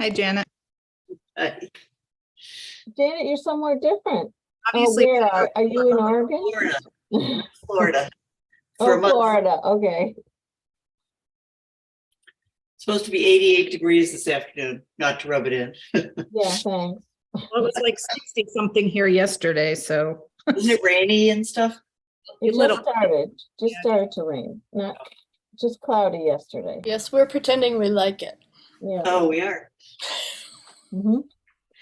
Hi, Janet. Janet, you're somewhere different. Obviously, Where are you in Oregon? Florida. Oh, For a month. Florida. Okay. It's supposed to be 88 degrees this afternoon, not to rub it in. Yeah, thanks. well, it was like 60 something here yesterday, so Isn't it rainy and stuff? It little. just started to rain. Not just cloudy yesterday. Yes, we're pretending we like it. Yeah. Oh, we are. Mhm.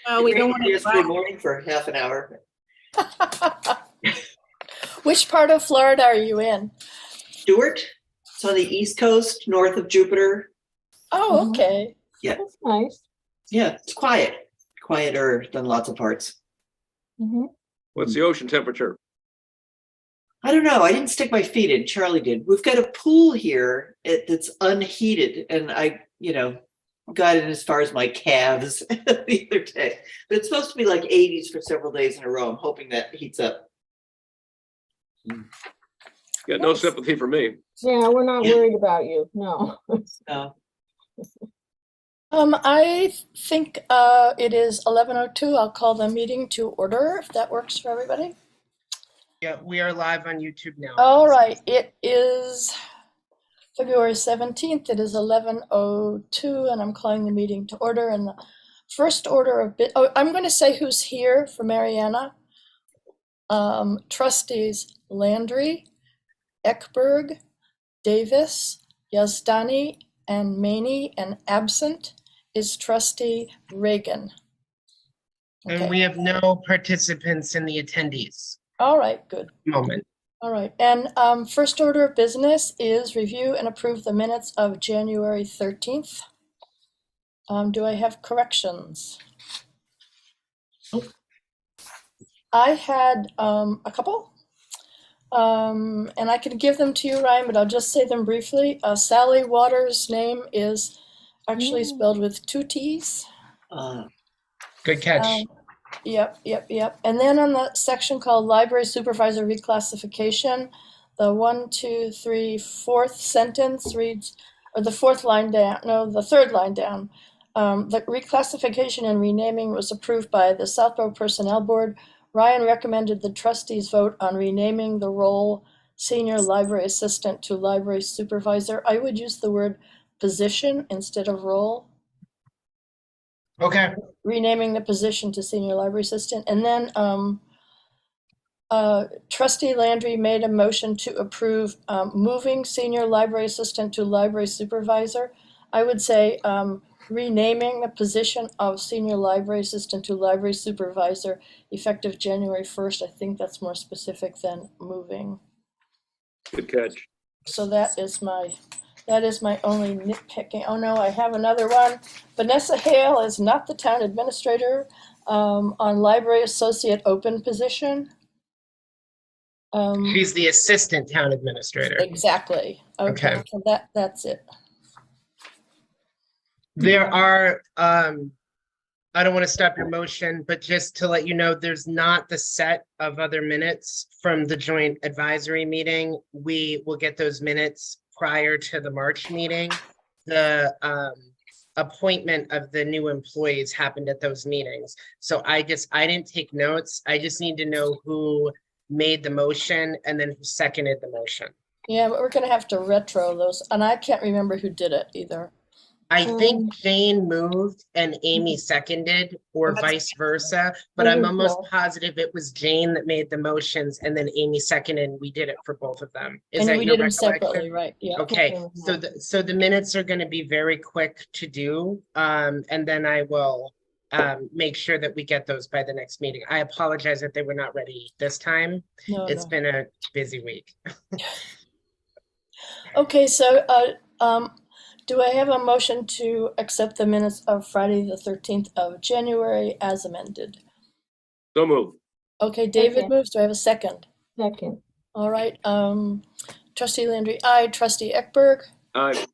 Well, we It don't rained want to. yesterday morning for half an hour. Which part of Florida are you in? Stewart, it's on the East Coast, north of Jupiter. Oh, okay. Yeah, That's nice. yeah, it's quiet, quieter than lots of parts. Mhm. What's the ocean temperature? I don't know. I didn't stick my feet in. Charlie did. We've got a pool here that's unheated, and I, got in as far as my calves the other day. But it's supposed to be like 80s for several days in a row. I'm hoping that heats up. Got no sympathy for me. Yeah, we're not worried about you. No. I think it is 11:02. I'll call the meeting to order if that works for everybody. Yeah, we are live on YouTube now. All right, it is February 17th. It is 11:02, and I'm calling the meeting to order. And the first order of I'm going to say who's here for Mariana. Trustees Landry, Ekberg, Davis, Yazdani, and Maney, and absent is Trustee Reagan. And we have no participants in the attendees All right, good. moment. All right, and first order of business is review and approve the minutes of January 13th. Do I have corrections? I had a couple, and I can give them to you, Ryan, but I'll just say them briefly. Sally Waters' name is actually spelled with 2 T's. Good catch. Yep. And then on the section called Library Supervisor Reclassification, the 1, 2, 3, 4th sentence reads, or the 4th line down, no, the 3rd line down. The reclassification and renaming was approved by the Southborough Personnel Board. Ryan recommended the trustees vote on renaming the role Senior Library Assistant to Library Supervisor. I would use the word position instead of role. Okay. Renaming the position to Senior Library Assistant. And then Trustee Landry made a motion to approve moving Senior Library Assistant to Library Supervisor. I would say renaming the position of Senior Library Assistant to Library Supervisor effective January 1st. I think that's more specific than moving. Good catch. So that is my only nitpicking. Oh no, I have another one. Vanessa Hale is not the town administrator on library associate open position. She's the assistant town administrator. Exactly. Okay. So that's it. There are, I don't want to stop your motion, but just to let you know, there's not the set of other minutes from the joint advisory meeting. We will get those minutes prior to the March meeting. The appointment of the new employees happened at those meetings. So I didn't take notes. I just need to know who made the motion and then who seconded the motion. Yeah, but we're gonna have to retro those, and I can't remember who did it either. I think Jane moved and Amy seconded, or vice versa, but I'm almost positive it was Jane that made the motions and then Amy seconded, and we did it for both of them. Is that we your did them recollection? separately, right? Yeah. Okay, so the minutes are going to be very quick to do, and then I will make sure that we get those by the next meeting. I apologize that they were not ready this time. It's been a busy week. Okay, so do I have a motion to accept the minutes of Friday the 13th of January as amended? So move. Okay, David moves. Do I have a second? Second. All right. Trustee Landry, aye. Trustee Ekberg. Aye.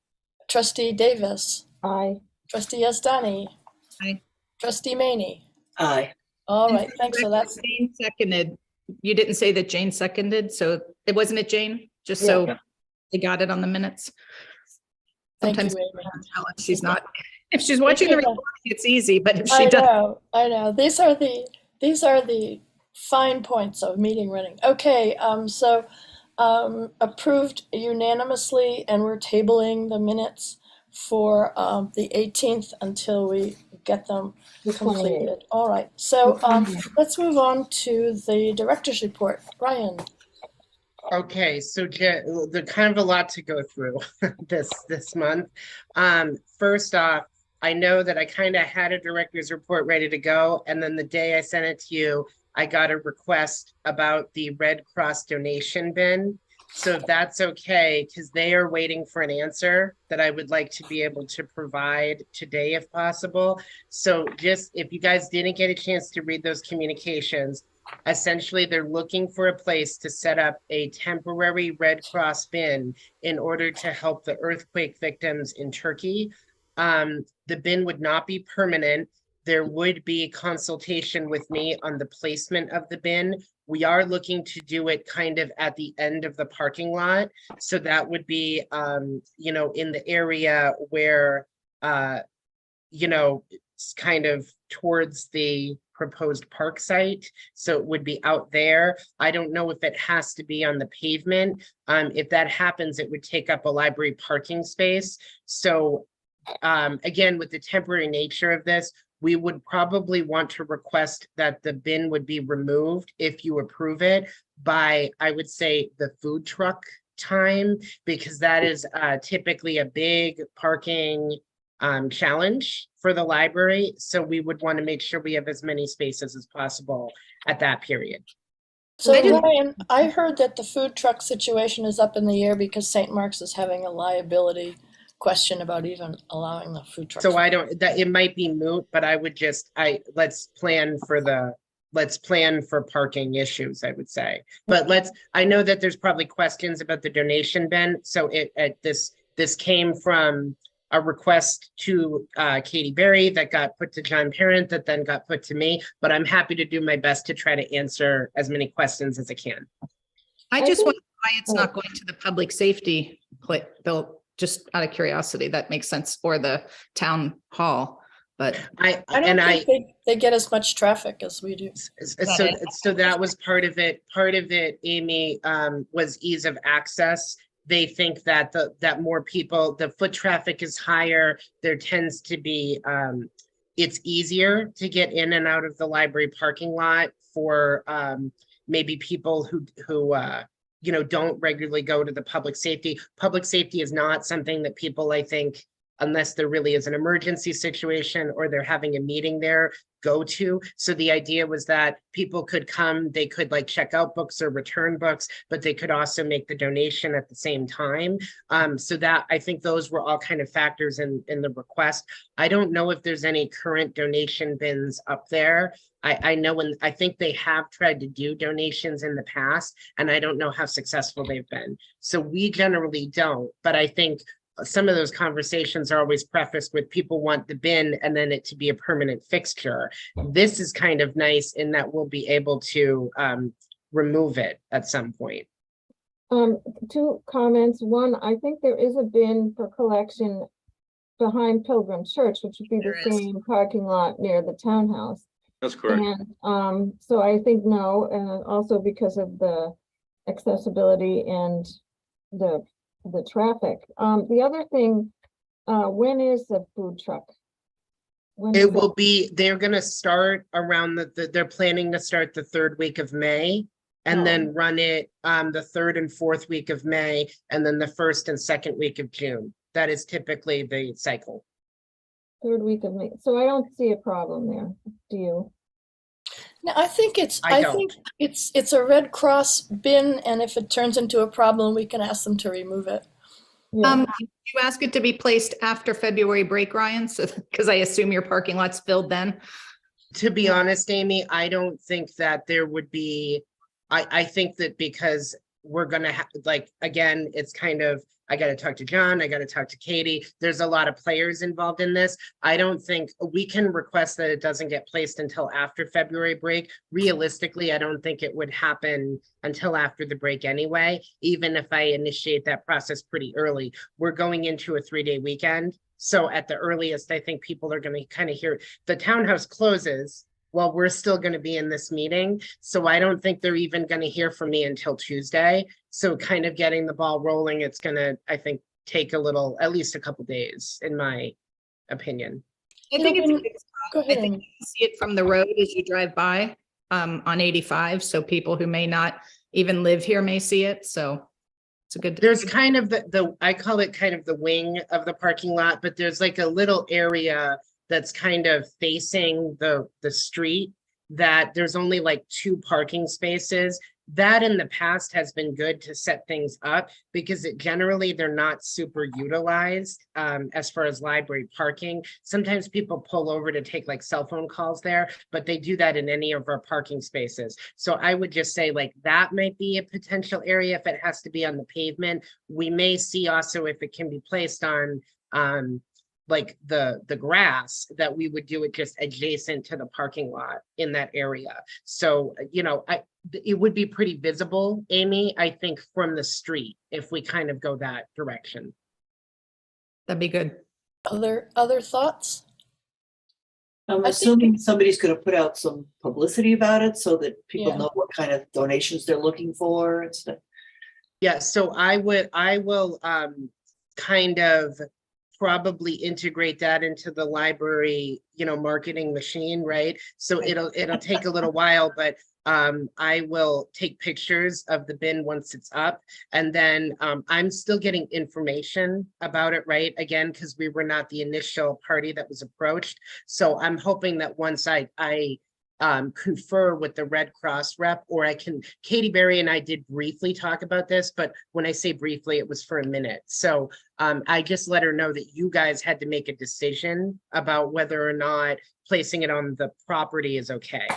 Trustee Davis. Aye. Trustee Yazdani. Aye. Trustee Maney. Aye. All right, thanks. So that's Jane seconded. You didn't say that Jane seconded, so it wasn't it, Jane? Just so they got it on the minutes. Thank you, Sometimes Amy. she's not If she's watching the Yeah. recording, it's easy, but if I she doesn't, know, I know. These are the fine points of meeting running. Okay, so approved unanimously, and we're tabling the minutes for the 18th until we get them The 28th. completed. All right, so let's move on to the director's report. Ryan. Okay, so there's kind of a lot to go through this month. First off, I know that I kind of had a director's report ready to go, and then the day I sent it to you, I got a request about the Red Cross donation bin. So that's okay, because they are waiting for an answer that I would like to be able to provide today if possible. So just if you guys didn't get a chance to read those communications, essentially they're looking for a place to set up a temporary Red Cross bin in order to help the earthquake victims in Turkey. The bin would not be permanent. There would be consultation with me on the placement of the bin. We are looking to do it kind of at the end of the parking lot. So that would be, you know, in the area where, you know, it's kind of towards the proposed park site. So it would be out there. I don't know if it has to be on the pavement. If that happens, it would take up a library parking space. So again, with the temporary nature of this, we would probably want to request that the bin would be removed if you approve it by, I would say, the food truck time, because that is typically a big parking challenge for the library. So we would want to make sure we have as many spaces as possible at that period. So I just- Ryan, I heard that the food truck situation is up in the air because St. Mark's is having a liability question about even allowing the food trucks. So I don't, that it might be moot, but I would just, let's plan for parking issues, I would say. But I know that there's probably questions about the donation bin. So this came from a request to Katie Berry that got put to John Parent that then got put to me, but I'm happy to do my best to try to answer as many questions as I can. I I just think- wonder why it's not going to the public safety bill, just out of curiosity. That makes sense, or the town hall, but I don't think they get as much traffic as we do. So that was part of it. Part of it, Amy, was ease of access. They think that that more people, the foot traffic is higher. There tends to be, it's easier to get in and out of the library parking lot for maybe people who you know, don't regularly go to the public safety. Public safety is not something that people, I think, unless there really is an emergency situation or they're having a meeting there, go to. So the idea was that people could come, they could like check out books or return books, but they could also make the donation at the same time. So that, I think those were all kind of factors in the request. I don't know if there's any current donation bins up there. I know, and I think they have tried to do donations in the past, and I don't know how successful they've been. So we generally don't, but I think some of those conversations are always prefaced with people want the bin and then it to be a permanent fixture. This is kind of nice in that we'll be able to remove it at some point. Two comments. One, I think there is a bin for collection behind Pilgrim Church, which would be the There is. same parking lot near the townhouse. That's correct. And so I think no, and also because of the accessibility and the traffic. The other thing, when is the food truck? When is It will be, they're gonna start around they're planning to start the 3rd week of May and then run it the 3rd and 4th week of May, and then the 1st and 2nd week of June. That is typically the cycle. 3rd week of May. So I don't see a problem there. Do you? No, I think I think it's a Red Cross bin, and if it turns into a problem, we can ask them to remove it. Yeah. you ask it to be placed after February break, Ryan? So, because I assume your parking lot's filled then. To be honest, Amy, I don't think that there would be, I think that because we're gonna have, like, again, it's kind of, I gotta talk to John, I gotta talk to Katie. There's a lot of players involved in this. I don't think we can request that it doesn't get placed until after February break. Realistically, I don't think it would happen until after the break anyway, even if I initiate that process pretty early. We're going into a 3-day weekend. So at the earliest, I think people are gonna kind of hear, the townhouse closes while we're still going to be in this meeting. So I don't think they're even going to hear from me until Tuesday. So kind of getting the ball rolling, it's going to, I think, take a little, at least a couple days, in my opinion. I think it's, a good Go spot. I ahead. think you can see it from the road as you drive by on 85. So people who may not even live here may see it. So it's a good. There's kind of the I call it kind of the wing of the parking lot, but there's like a little area that's kind of facing the street, that there's only like 2 parking spaces. That in the past has been good to set things up, because it generally, they're not super utilized as far as library parking. Sometimes people pull over to take like cell phone calls there, but they do that in any of our parking spaces. So I would just say, like, that might be a potential area if it has to be on the pavement. We may see also if it can be placed on like the grass, that we would do it just adjacent to the parking lot in that area. So, you know, it would be pretty visible, Amy, I think, from the street, if we kind of go that direction. That'd be good. Other thoughts? I'm I think- assuming somebody's gonna put out some publicity about it so that people Yeah. know what kind of donations they're looking for and stuff. Yeah, so I will kind of probably integrate that into the library, you know, marketing machine, right? So it'll take a little while, but I will take pictures of the bin once it's up. And then I'm still getting information about it, right? Again, because we were not the initial party that was approached. So I'm hoping that once I confer with the Red Cross rep, or Katie Berry and I did briefly talk about this, but when I say briefly, it was for a minute. So I just let her know that you guys had to make a decision about whether or not placing it on the property is okay.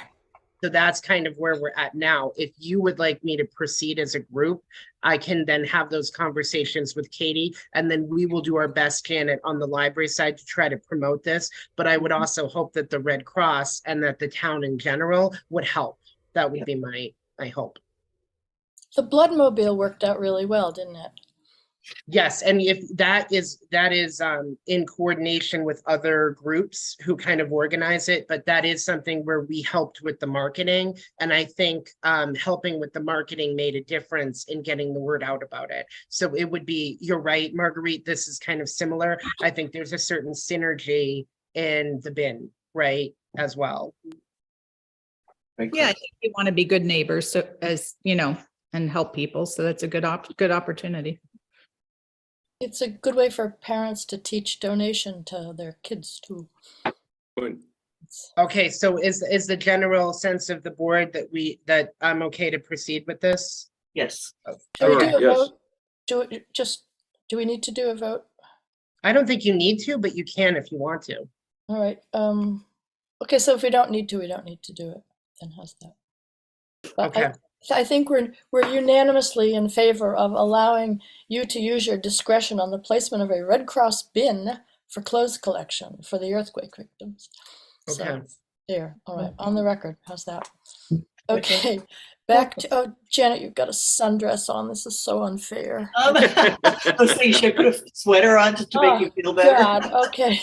So that's kind of where we're at now. If you would like me to proceed as a group, I can then have those conversations with Katie, and then we will do our best, Janet, on the library side to try to promote this. But I would also hope that the Red Cross and that the town in general would help. That would be my hope. The Bloodmobile worked out really well, didn't it? Yes, and if that is in coordination with other groups who kind of organize it, but that is something where we helped with the marketing. And I think helping with the marketing made a difference in getting the word out about it. So it would be, you're right, Marguerite, this is kind of similar. I think there's a certain synergy in the bin, right, as well. Yeah, I think you want to be good neighbors, so as you know, and help people. So that's a good opportunity. It's a good way for parents to teach donation to their kids too. Good. Okay, so is the general sense of the board that I'm okay to proceed with this? Yes. Shall we Sure, do a yes. vote? Do we need to do a vote? I don't think you need to, but you can if you want to. All right. Okay, so if we don't need to, we don't need to do it. Then how's that? But Okay. I think we're unanimously in favor of allowing you to use your discretion on the placement of a Red Cross bin for clothes collection for the earthquake victims. So, Okay. there, all right, on the record. How's that? Okay, back to, oh, Janet, you've got a sundress on. This is so unfair. I was thinking, should I put a sweater on just to make you feel better? God, okay.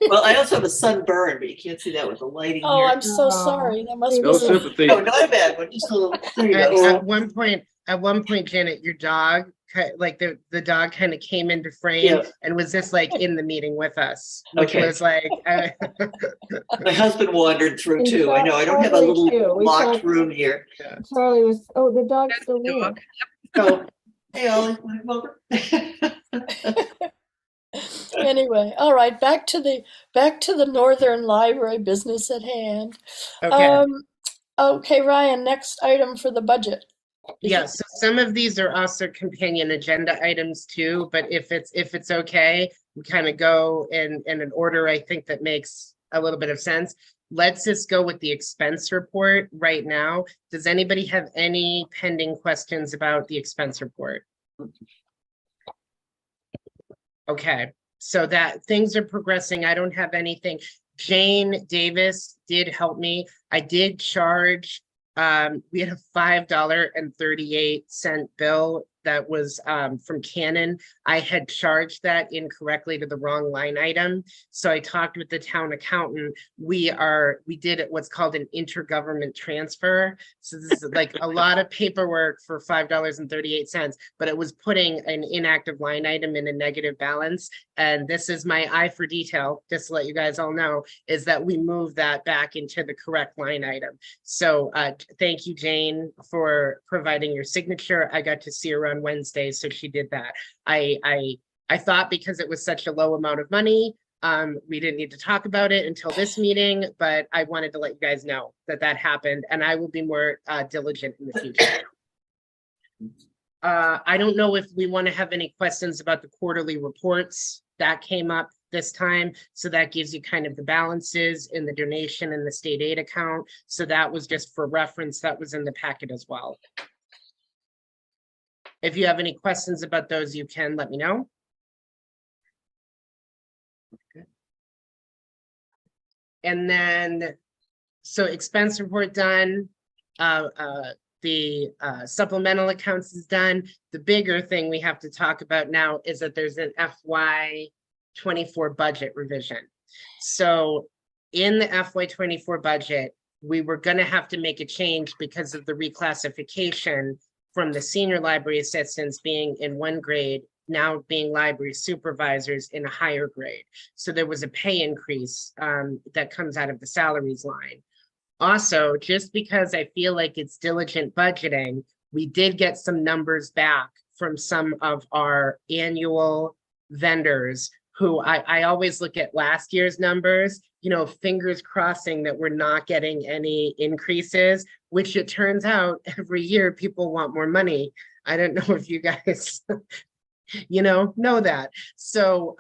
Well, I also have a sunburn, but you can't see that with the lighting Oh, here. I'm so sorry. That must No be so. sympathy. No, not a bad one, just a little, there you go. At one point, Janet, your dog, like the dog kind of came into frame Yeah. and was just like in the meeting with us, which Okay. was like, My husband wandered through And too. I know, I don't have a Charlie little too. We locked thought- room here. Charlie was, oh, the dog's That's still the there. dog. So, hey, Ollie, wanna come over? Anyway, all right, back to the Northern Library business at hand. okay. Okay, Ryan, next item for the budget. Yeah, so some of these are also companion agenda items too, but if it's okay, we kind of go in an order I think that makes a little bit of sense. let's just go with the expense report right now. Does anybody have any pending questions about the expense report? Okay, so that things are progressing. I don't have anything. Jane Davis did help me. I did charge, we had a $5.38 bill that was from Canon. I had charged that incorrectly to the wrong line item. So I talked with the town accountant. We did what's called an intergovernment transfer. So this is like a lot of paperwork for $5.38, but it was putting an inactive line item in a negative balance. And this is my eye for detail, just to let you guys all know, is that we move that back into the correct line item. So thank you, Jane, for providing your signature. I got to see her on Wednesday, so she did that. I thought because it was such a low amount of money, we didn't need to talk about it until this meeting, but I wanted to let you guys know that that happened, and I will be more diligent in the future. I don't know if we want to have any questions about the quarterly reports that came up this time. So that gives you kind of the balances in the donation and the state aid account. So that was just for reference. That was in the packet as well. If you have any questions about those, you can let me know. Okay. And then, so expense report done. The supplemental accounts is done. The bigger thing we have to talk about now is that there's an FY24 budget revision. So in the FY24 budget, we were going to have to make a change because of the reclassification from the senior library assistants being in one grade, now being library supervisors in a higher grade. So there was a pay increase that comes out of the salaries line. Also, just because I feel like it's diligent budgeting, we did get some numbers back from some of our annual vendors who I always look at last year's numbers, you know, fingers crossing that we're not getting any increases, which it turns out every year people want more money. I don't know if you guys, you know that. So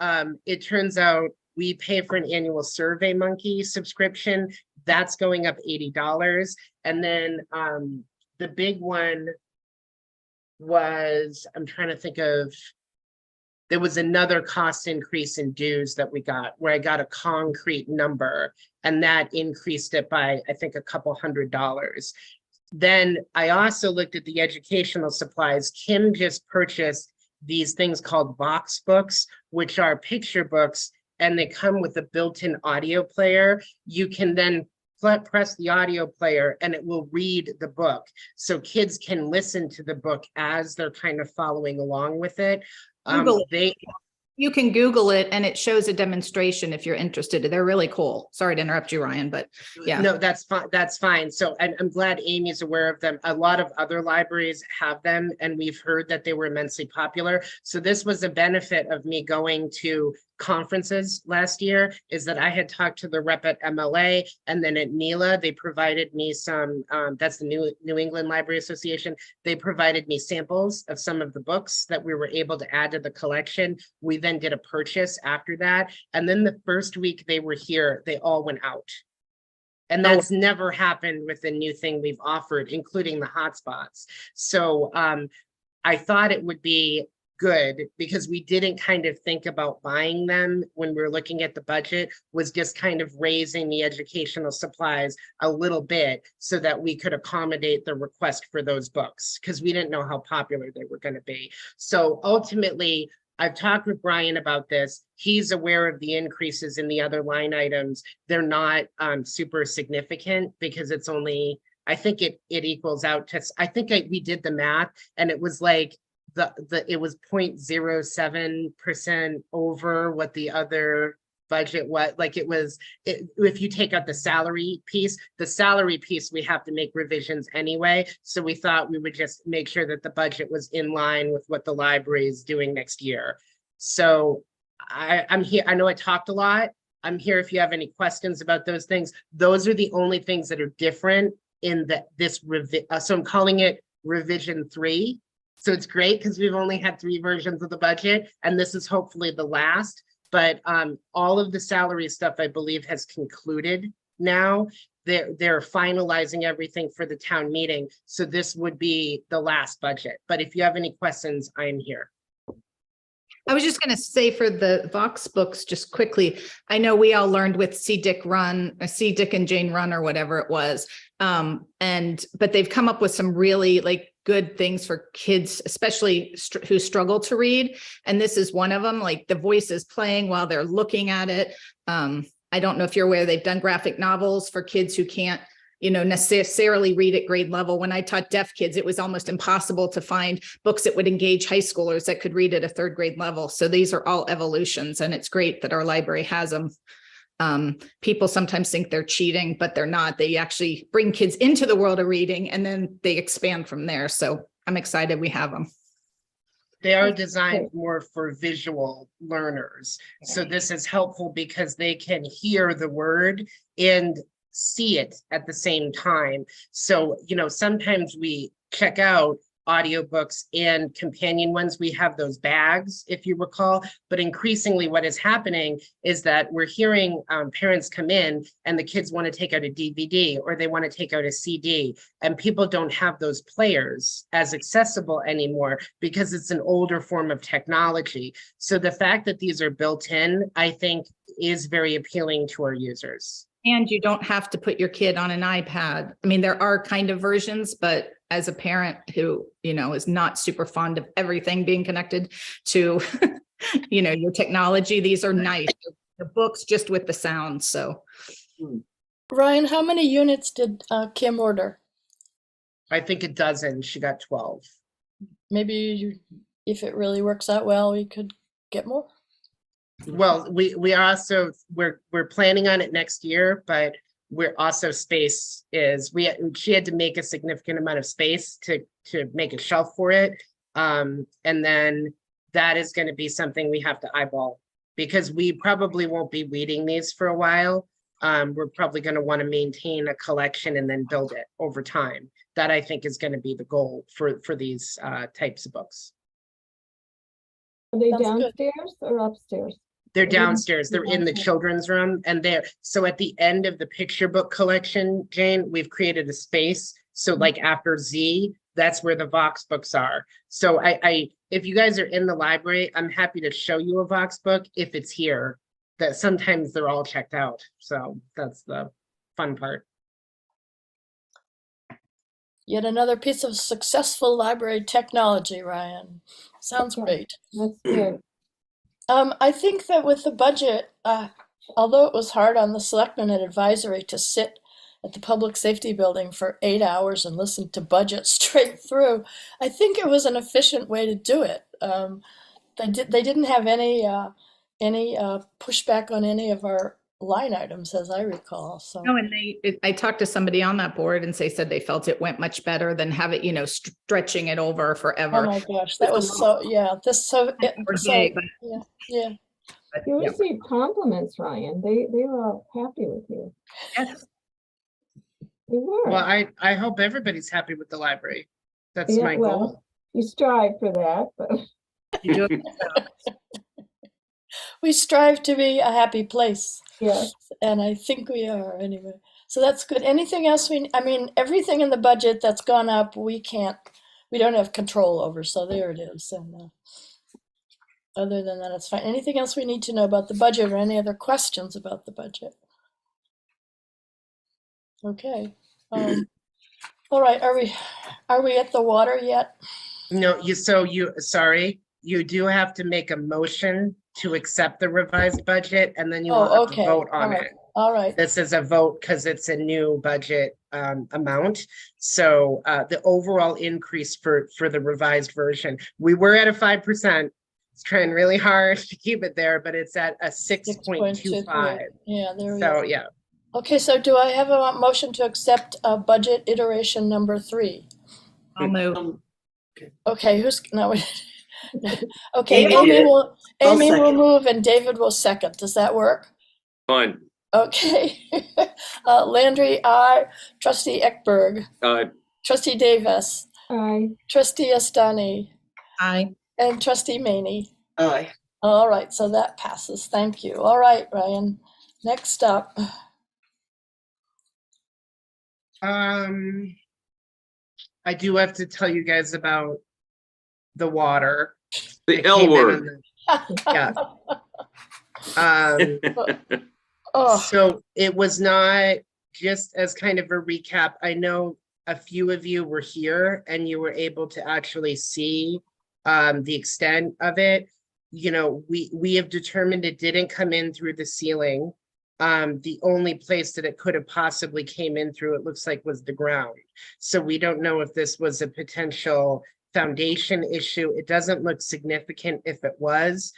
it turns out we pay for an annual SurveyMonkey subscription. That's going up $80. And then the big one was, I'm trying to think of, there was another cost increase in dues that we got where I got a concrete number and that increased it by, I think, a couple $100. Then I also looked at the educational supplies. Kim just purchased these things called box books, which are picture books, and they come with a built-in audio player. You can then press the audio player and it will read the book. So kids can listen to the book as they're kind of following along with it. You can Google it and it shows a demonstration if you're interested. They're really cool. Sorry to interrupt you, Ryan, but yeah. No, that's fine. That's fine. So I'm glad Amy's aware of them. A lot of other libraries have them and we've heard that they were immensely popular. So this was a benefit of me going to conferences last year, is that I had talked to the rep at MLA and then at NELA, they provided me some, that's the New England Library Association. They provided me samples of some of the books that we were able to add to the collection. We then did a purchase after that. And then the first week they were here, they all went out. And that's never happened with the new thing we've offered, including the hotspots. So I thought it would be good because we didn't kind of think about buying them when we were looking at the budget, was just kind of raising the educational supplies a little bit so that we could accommodate the request for those books because we didn't know how popular they were going to be. So ultimately, I've talked with Brian about this. He's aware of the increases in the other line items. They're not super significant because it's only, I think it equals out to, I think we did the math and it was like, it was 0.07% over what the other budget was. Like it was, if you take out the salary piece we have to make revisions anyway. So we thought we would just make sure that the budget was in line with what the library is doing next year. So I'm here. I know I talked a lot. I'm here if you have any questions about those things. Those are the only things that are different in this so I'm calling it revision 3. So it's great because we've only had 3 versions of the budget and this is hopefully the last, but all of the salary stuff I believe has concluded now. They're finalizing everything for the town meeting. So this would be the last budget. But if you have any questions, I'm here. I was just going to say for the Vox books, just quickly, I know we all learned with C. Dick and Jane Run or whatever it was. But they've come up with some really like good things for kids, especially who struggle to read. And this is one of them, like the voice is playing while they're looking at it. I don't know if you're aware, they've done graphic novels for kids who can't, necessarily read at grade level. When I taught deaf kids, it was almost impossible to find books that would engage high schoolers that could read at a third grade level. So these are all evolutions, and it's great that our library has them. People sometimes think they're cheating, but they're not. They actually bring kids into the world of reading, and then they expand from there. So I'm excited we have them. They are designed more for visual learners. So this is helpful because they can hear the word and see it at the same time. So, sometimes we check out audiobooks and companion ones. We have those bags, if you recall, but increasingly what is happening is that we're hearing parents come in and the kids want to take out a DVD or they want to take out a CD, and people don't have those players as accessible anymore because it's an older form of technology. So the fact that these are built in, I think, is very appealing to our users. And you don't have to put your kid on an iPad. I mean, there are kind of versions, but as a parent who, is not super fond of everything being connected to, your technology, these are nice. The books just with the sound. So, Ryan, how many units did Kim order? I think a dozen. She got 12. Maybe if it really works out well, we could get more. Well, we also we're planning on it next year, but we're also she had to make a significant amount of space to make a shelf for it. And then that is going to be something we have to eyeball because we probably won't be reading these for a while. We're probably going to want to maintain a collection and then build it over time. That I think is going to be the goal for these types of books. Are they Sounds good. downstairs or upstairs? They're downstairs. They're in the children's room, and so at the end of the picture book collection, Jane, we've created a space. So like after Z, that's where the Vox books are. So if you guys are in the library, I'm happy to show you a Vox book if it's here. That sometimes they're all checked out. So that's the fun part. Yet another piece of successful library technology, Ryan. Sounds great. That's good. I think that with the budget, although it was hard on the selectmen and advisory to sit at the public safety building for 8 hours and listen to budget straight through, I think it was an efficient way to do it. They didn't have any pushback on any of our line items, as I recall. So no, and I talked to somebody on that board and they said they felt it went much better than have it, stretching it over forever. oh my gosh, that was so yeah. Yeah. But, You yeah. received compliments, Ryan. They were all happy with you. Yes. They were. Well, I hope everybody's happy with the library. That's Yeah, my well, goal. you strive for that, but You do it. We strive to be a happy place. yes. And I think we are anyway. So that's good. Anything else everything in the budget that's gone up, we don't have control over. So there it is. And other than that, it's fine. Anything else we need to know about the budget or any other questions about the budget? Okay. All right. Are we at the water yet? No, sorry, you do have to make a motion to accept the revised budget, and then you will have to vote on it. All right. This is a vote because it's a new budget amount. So the overall increase for the revised version, we were at a 5%. It's trying really hard to keep it there, but it's at a 6.25. Yeah, there we So go. yeah, Okay, so do I have a motion to accept budget iteration number 3? I'll move. Okay, okay, Amy Amy did. will I'll second. move and David will second. Does that work? Fine. Okay. Landry, aye. Trustee Ekberg, Trustee Davis, Trustee Astani, Aye. and Trustee Maney. Aye. All right, so that passes. Thank you. All right, Ryan. Next up. I do have to tell you guys about the water. The It L came in on word. Yeah. Um, Oh, so it was not, just as kind of a recap, I know a few of you were here and you were able to actually see the extent of it. You know, we have determined it didn't come in through the ceiling. The only place that it could have possibly came in through, it looks like, was the ground. So we don't know if this was a potential foundation issue. It doesn't look significant if it was.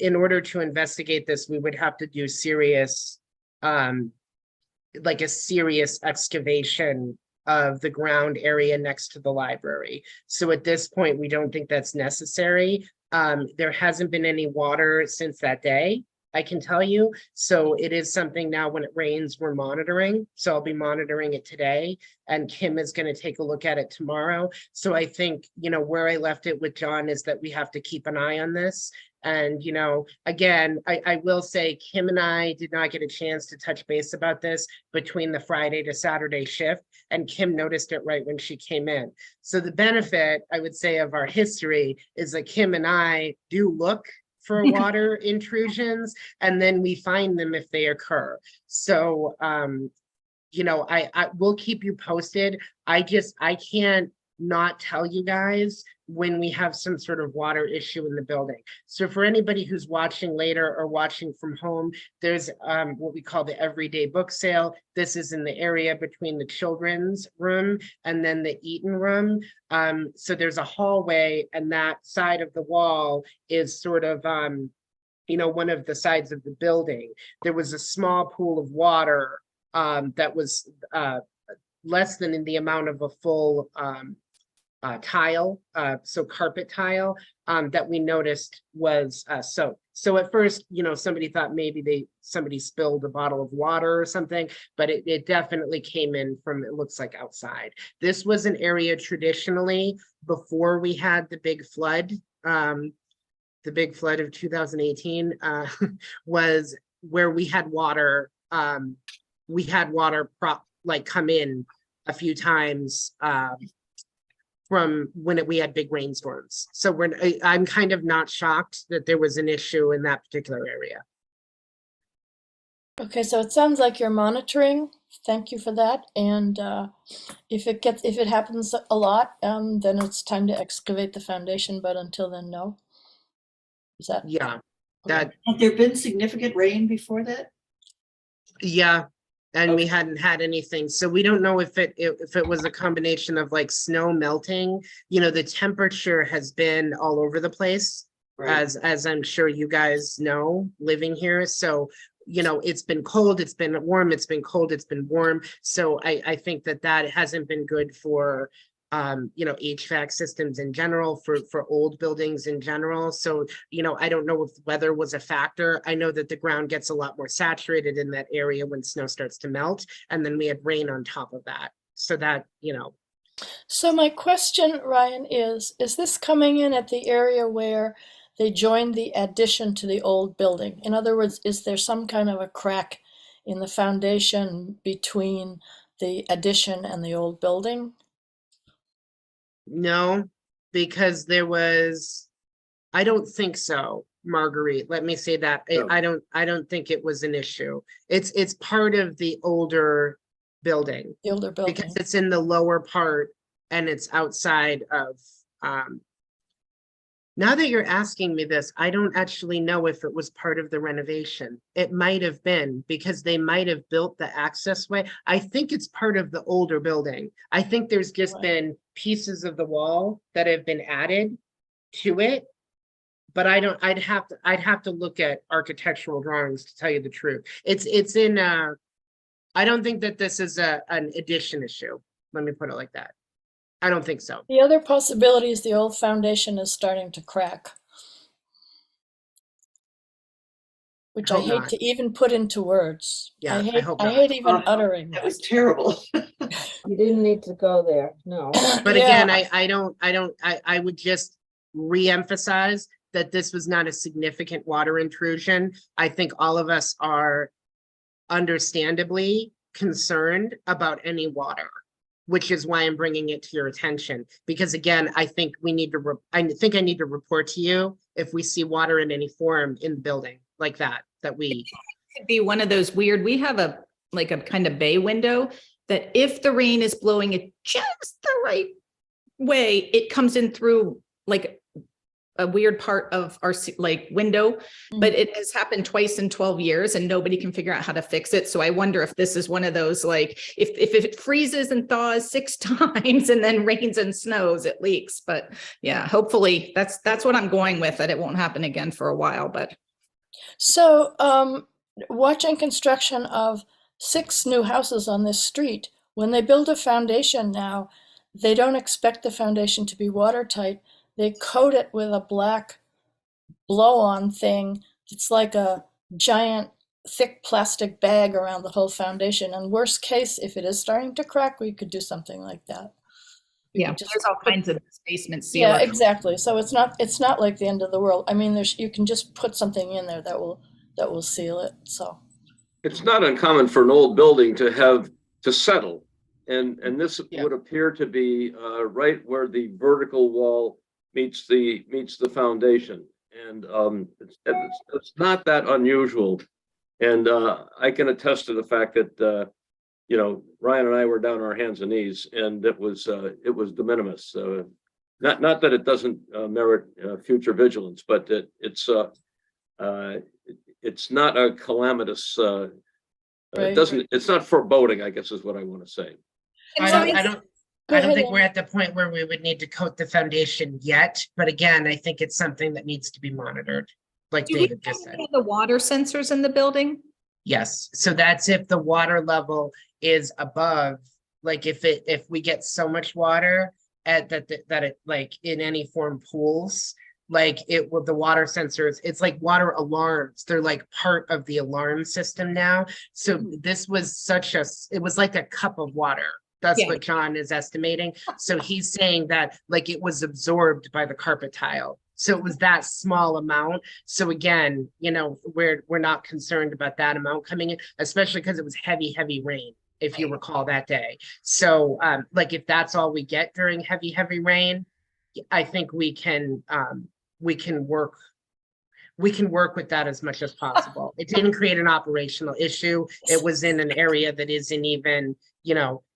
In order to investigate this, we would have to do serious, like a serious excavation of the ground area next to the library. So at this point, we don't think that's necessary. There hasn't been any water since that day, I can tell you. So it is something now when it rains, we're monitoring. So I'll be monitoring it today, and Kim is going to take a look at it tomorrow. So I think, you know, where I left it with John is that we have to keep an eye on this. And, you know, again, I will say Kim and I did not get a chance to touch base about this between the Friday to Saturday shift, and Kim noticed it right when she came in. So the benefit, I would say, of our history is that Kim and I do look for water intrusions, and then we find them if they occur. So, you know, I will keep you posted. I can't not tell you guys when we have some sort of water issue in the building. So for anybody who's watching later or watching from home, there's what we call the everyday book sale. This is in the area between the children's room and then the Eaton room. So there's a hallway, and that side of the wall is sort of you know, one of the sides of the building. There was a small pool of water that was less than in the amount of a full tile, so carpet tile, that we noticed was soaked. So at first, you know, somebody thought maybe somebody spilled a bottle of water or something, but it definitely came in from, it looks like, outside. This was an area traditionally, before we had the big flood, of 2018, was where we had water. We had water come in a few times from when we had big rainstorms. So I'm kind of not shocked that there was an issue in that particular area. okay, so it sounds like you're monitoring. Thank you for that. And if it happens a lot, then it's time to excavate the foundation. But until then, no. Is that? Yeah, that, Had there been significant rain before that? yeah. And we Okay. hadn't had anything. So we don't know if it was a combination of like snow melting. You know, the temperature has been all over the place, Right. as I'm sure you guys know, living here. So, you know, it's been cold, it's been warm, it's been cold, it's been warm. So I think that hasn't been good for you know, HVAC systems in general, for old buildings in general. So, you know, I don't know if weather was a factor. I know that the ground gets a lot more saturated in that area when snow starts to melt, and then we had rain on top of that. So that, you know. So my question, Ryan, is this coming in at the area where they joined the addition to the old building? In other words, is there some kind of a crack in the foundation between the addition and the old building? No, because I don't think so, Marguerite. Let me say that. No. I don't think it was an issue. It's part of the older building, The older building. because it's in the lower part and it's outside of, now that you're asking me this, I don't actually know if it was part of the renovation. It might have been, because they might have built the access way. I think it's part of the older building. I think there's just Right. been pieces of the wall that have been added to it. But I'd have to look at architectural drawings to tell you the truth. It's in, I don't think that this is an addition issue. Let me put it like that. I don't think so. The other possibility is the old foundation is starting to crack, which I Hope hate not. to even put into words. Yeah, I hope I not. hate even Oh, uttering That that. was terrible. You didn't need to go there, no. But Yeah. again, I would just re-emphasize that this was not a significant water intrusion. I think all of us are understandably concerned about any water, which is why I'm bringing it to your attention. Because again, I think we need to, I need to report to you if we see water in any form in the building like that, that we, Could be one of those weird, we have a, like a kind of bay window that if the rain is blowing it just the right way, it comes in through like a weird part of our like window, but it has happened twice in 12 years and nobody can figure out how to fix it. So I wonder if this is one of those, like if it freezes and thaws 6 times and then rains and snows, it leaks. But yeah, hopefully that's what I'm going with, that it won't happen again for a while, but. So, watching construction of 6 new houses on this street, when they build a foundation now, they don't expect the foundation to be watertight. They coat it with a black blow-on thing. It's like a giant thick plastic bag around the whole foundation. And worst case, if it is starting to crack, we could do something like that. Yeah, Just there's all put- kinds of basement Yeah, sealer. exactly. So it's not like the end of the world. I mean, you can just put something in there that will seal it. So It's not uncommon for an old building to have to settle. And this Yeah. would appear to be right where the vertical wall meets the foundation. And it's not that unusual. And I can attest to the fact that Ryan and I were down on our hands and knees, and it was de minimis. Not that it doesn't merit future vigilance, but it's not a calamitous. Right. It's not foreboding, I guess is what I want to say. And I so don't, I it's- don't, Go I don't ahead, think we're Andy. at the point where we would need to coat the foundation yet, but again, I think it's something that needs to be monitored, like Do we David just said. have the water sensors in the building? Yes, so that's if the water level is above, like if we get so much water at that it like in any form pools, like it with the water sensors, it's like water alarms. They're like part of the alarm system now. So this was it was like a cup of water. That's Yeah. what John is estimating. So he's saying that like it was absorbed by the carpet tile. So it was that small amount. So again, we're not concerned about that amount coming in, especially because it was heavy rain, if you recall that day. So like if that's all we get during heavy rain, I think we can work with that as much as possible. It didn't create an operational issue. It was in an area that isn't even,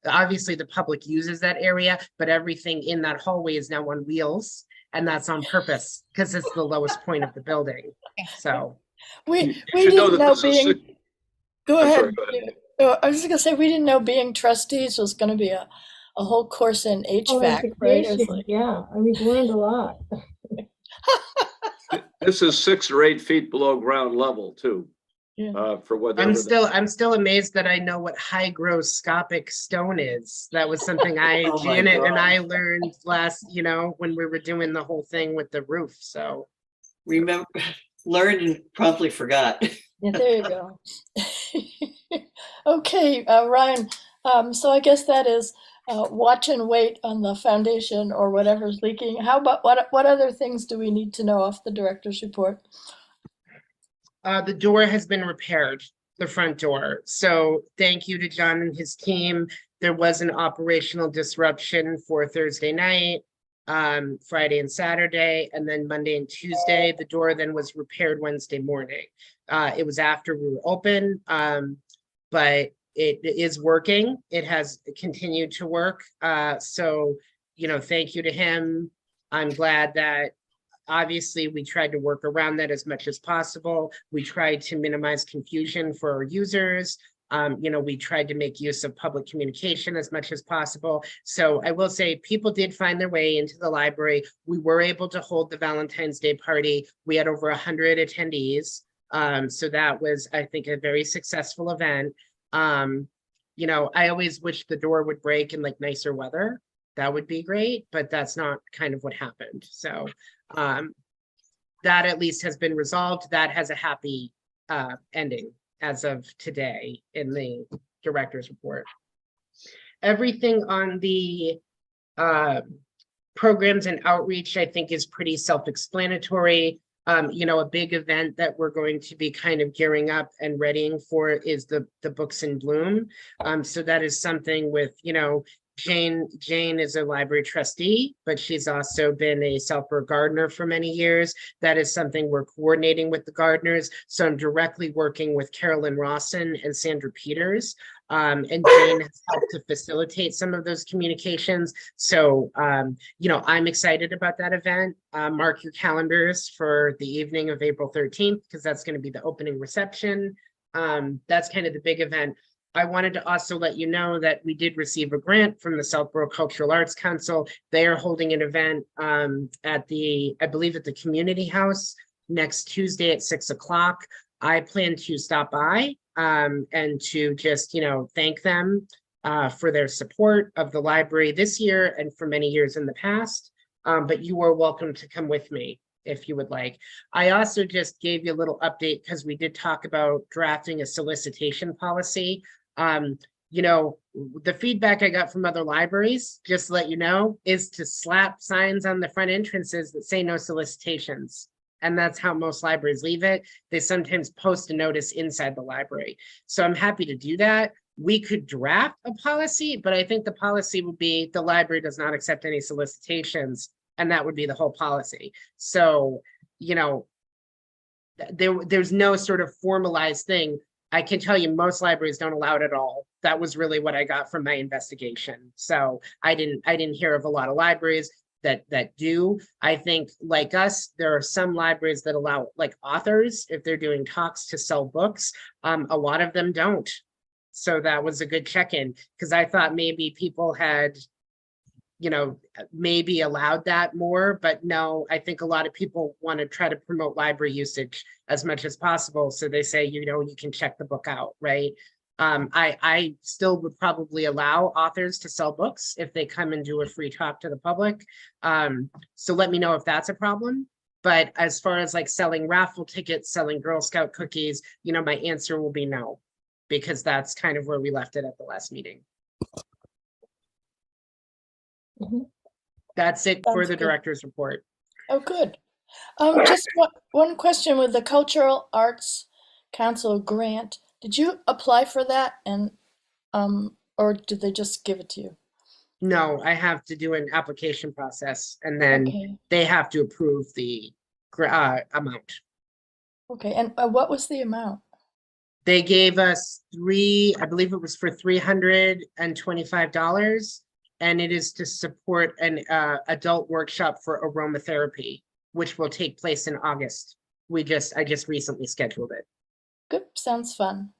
obviously the public uses that area, but everything in that hallway is now on wheels. And that's on purpose because it's the lowest point of the building. So we should know didn't that know this is- being. Go I'm ahead. sorry, go ahead. I was just gonna say we didn't know being trustees was gonna be a whole course in HVAC, right? It was Education, like, yeah, we've learned a lot. This is 6 or 8 feet below ground level too, yeah. for whatever. I'm still amazed that I know what hygroscopic stone is. That was something Oh my Janet and God. I learned last, when we were doing the whole thing with the roof. So Remember, learned and promptly forgot. Yeah, there you go. Okay, Ryan. So I guess that is watch and wait on the foundation or whatever's leaking. How about what other things do we need to know off the director's report? the door has been repaired, the front door. So thank you to John and his team. There was an operational disruption for Thursday night, Friday and Saturday, and then Monday and Tuesday. The door then was repaired Wednesday morning. It was after we were open, but it is working. It has continued to work. So, thank you to him. I'm glad that obviously we tried to work around that as much as possible. We tried to minimize confusion for our users. We tried to make use of public communication as much as possible. So I will say people did find their way into the library. We were able to hold the Valentine's Day party. We had over 100 attendees. So that was, I think, a very successful event. I always wish the door would break in like nicer weather. That would be great, but that's not kind of what happened. So that at least has been resolved. That has a happy ending as of today in the director's report. Everything on the programs and outreach, I think, is pretty self-explanatory. A big event that we're going to be kind of gearing up and readying for is the Books in Bloom. So that is something with, Jane is a library trustee, but she's also been a Southborough gardener for many years. That is something we're coordinating with the gardeners. So I'm directly working with Carolyn Rawson and Sandra Peters. And Jane has helped to facilitate some of those communications. So, I'm excited about that event. Mark your calendars for the evening of April 13th, because that's going to be the opening reception. That's kind of the big event. I wanted to also let you know that we did receive a grant from the Southborough Cultural Arts Council. They are holding an event at the Community House next Tuesday at 6 o'clock. I plan to stop by and to just, thank them for their support of the library this year and for many years in the past. But you are welcome to come with me if you would like. I also just gave you a little update because we did talk about drafting a solicitation policy. The feedback I got from other libraries, just to let you know, is to slap signs on the front entrances that say no solicitations. And that's how most libraries leave it. They sometimes post a notice inside the library. So I'm happy to do that. We could draft a policy, but I think the policy would be the library does not accept any solicitations, and that would be the whole policy. So, there's no sort of formalized thing. I can tell you most libraries don't allow it at all. That was really what I got from my investigation. So I didn't hear of a lot of libraries that do. I think like us, there are some libraries that allow like authors, if they're doing talks, to sell books. A lot of them don't. So that was a good check-in, because I thought maybe people had, maybe allowed that more, but no, I think a lot of people want to try to promote library usage as much as possible. So they say, you can check the book out, right? I still would probably allow authors to sell books if they come and do a free talk to the public. So let me know if that's a problem. But as far as like selling raffle tickets, selling Girl Scout cookies, my answer will be no, because that's kind of where we left it at the last meeting. Mhm. That's it for Sounds the good. director's report. Oh, good. Just one question with the Cultural Arts Council grant. Did you apply for that, and or did they just give it to you? No, I have to do an application process, and then Okay. they have to approve the amount. Okay. And what was the amount? They gave us I believe it was for $325, and it is to support an adult workshop for aromatherapy, which will take place in August. I just recently scheduled it. Good. Sounds fun.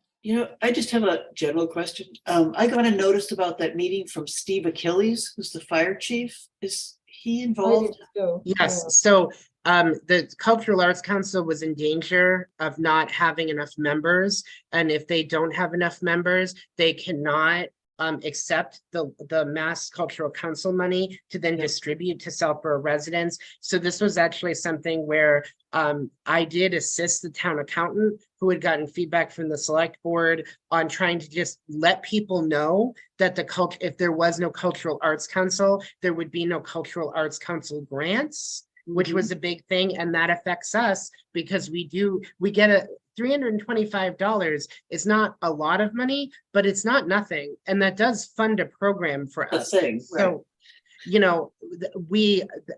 I just have a general question. I got a notice about that meeting from Steve Achilles, who's the fire chief. Is he I involved? did too. Yes, so the Cultural Arts Council was in danger of not having enough members. And if they don't have enough members, they cannot accept the Mass Cultural Council money to then distribute to Southborough residents. So this was actually something where I did assist the town accountant, who had gotten feedback from the select board on trying to just let people know that if there was no Cultural Arts Council, there would be no Cultural Arts Council grants, which was a big thing. And that affects us because we get a $325 is not a lot of money, but it's not nothing. And that does fund a program for us. Right. So,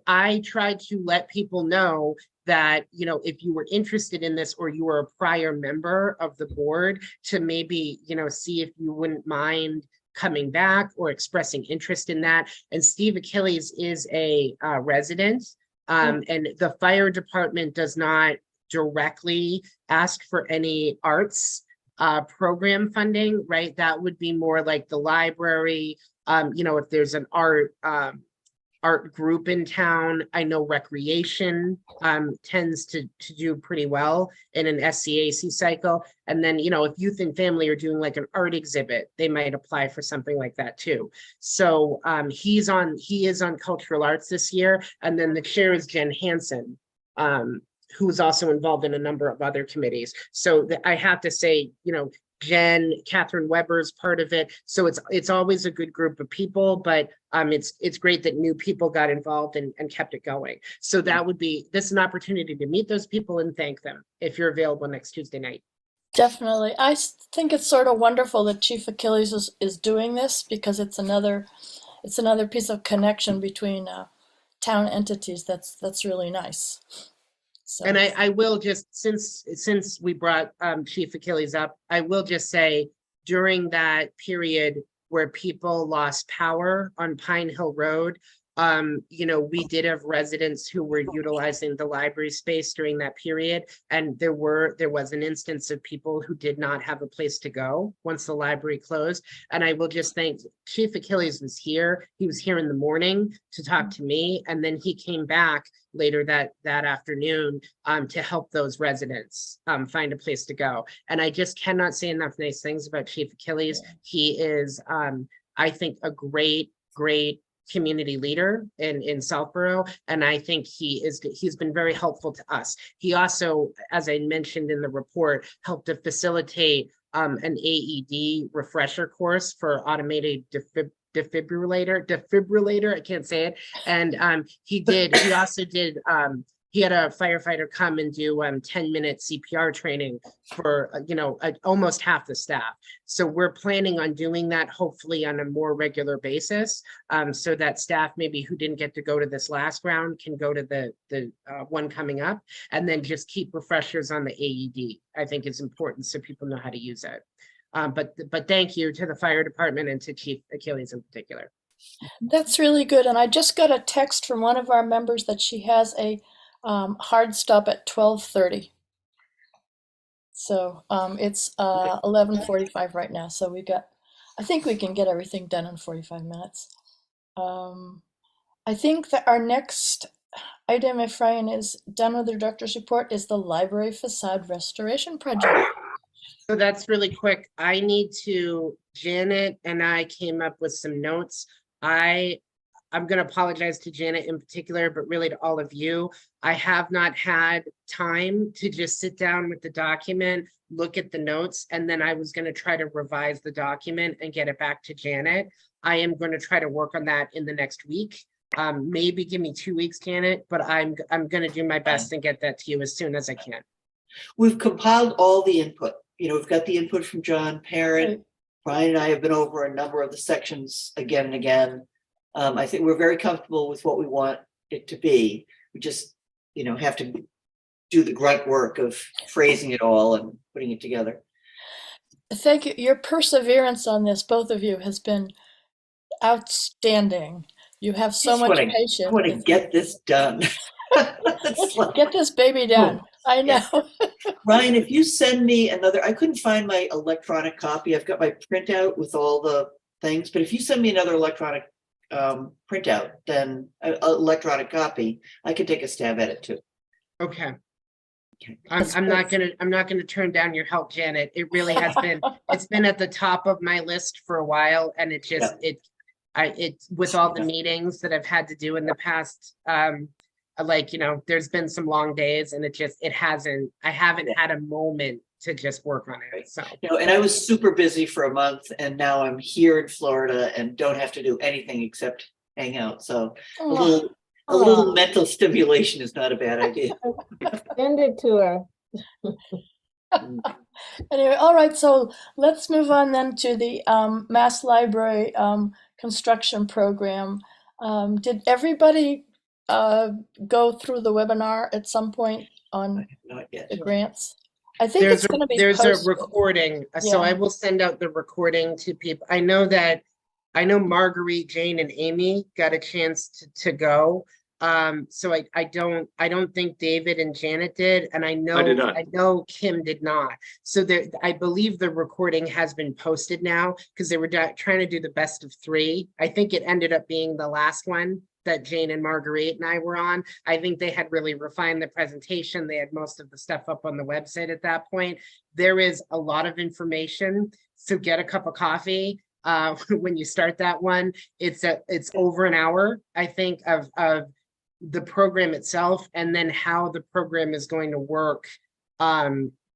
I try to let people know that, if you were interested in this or you were a prior member of the board, to maybe, see if you wouldn't mind coming back or expressing interest in that. And Steve Achilles is a resident, and the fire department does not directly ask for any arts program funding, right? That would be more like the library. If there's an art group in town, I know recreation tends to do pretty well in an SCAC cycle. And then, if youth and family are doing like an art exhibit, they might apply for something like that too. So he is on cultural arts this year. And then the chair is Jen Hansen, who is also involved in a number of other committees. So I have to say, Jen, Catherine Weber is part of it. So it's always a good group of people, but it's great that new people got involved and kept it going. So that would be, this is an opportunity to meet those people and thank them if you're available next Tuesday night. Definitely. Think it's sort of wonderful that Chief Achilles is doing this, because it's another piece of connection between town entities. That's really nice. So. And I will just, since we brought Chief Achilles up, I will just say during that period where people lost power on Pine Hill Road, we did have residents who were utilizing the library space during that period. And there was an instance of people who did not have a place to go once the library closed. And I will just thank Chief Achilles was here. He was here in the morning to talk to me. And then he came back later that afternoon to help those residents find a place to go. And I just cannot say enough nice things about Chief Achilles. He is, I think, a great community leader in Southborough, and I think he's been very helpful to us. He also, as I mentioned in the report, helped to facilitate an AED refresher course for automated defibrillator, I can't say it. And he also did he had a firefighter come and do 10-minute CPR training for almost half the staff. So we're planning on doing that hopefully on a more regular basis, so that staff maybe who didn't get to go to this last round can go to the one coming up, and then just keep refreshers on the AED. I think is important so people know how to use it. But thank you to the fire department and to Chief Achilles in particular. That's really good. And I just got a text from one of our members that she has a hard stop at 12:30. So it's 11:45 right now. So I think we can get everything done in 45 minutes. I think that our next item, if Ryan is done with the director's report, is the library facade restoration project. So that's really quick. Janet and I came up with some notes. I'm going to apologize to Janet in particular, but really to all of you. I have not had time to just sit down with the document, look at the notes, and then I was going to try to revise the document and get it back to Janet. I am going to try to work on that in the next week. Maybe give me 2 weeks, Janet, but I'm going to do my best and get that to you as soon as I can. We've compiled all the input. We've got the input from John Parrott. Right. Brian and I have been over a number of the sections again and again. I think we're very comfortable with what we want it to be. We just, have to do the grunt work of phrasing it all and putting it together. Thank you. Your perseverance on this, both of you, has been outstanding. You have so much patience. I want to get this done. Let's get this baby done. I know. Yeah. Ryan, if you send me another, I couldn't find my electronic copy. I've got my printout with all the things, but if you send me another electronic printout, then electronic copy, I can take a stab at it too. Okay. I'm not gonna turn down your help, Janet. It really has been. It's been at the top of my list for a while, and it just with all the meetings that I've had to do in the past. There's been some long days, and I haven't had a moment to just work on it. So and I was super busy for a month, and now I'm here in Florida and don't have to do anything except hang out. So a little mental stimulation is not a bad idea. Send it to her. Anyway, all right. So let's move on then to the Mass Library construction program. Did everybody go through the webinar at some point on Not yet. the grants? I think there's it's going to be there's posted. a recording, so I will send out the recording to people. I know Marguerite, Jane, and Amy got a chance to go. So I don't think David and Janet did, and I did not. know Kim did not. So I believe the recording has been posted now because they were trying to do the best of 3. I think it ended up being the last one that Jane and Marguerite and I were on. I think they had really refined the presentation. They had most of the stuff up on the website at that point. There is a lot of information, so get a cup of coffee when you start that one. It's over an hour, I think, of the program itself, and then how the program is going to work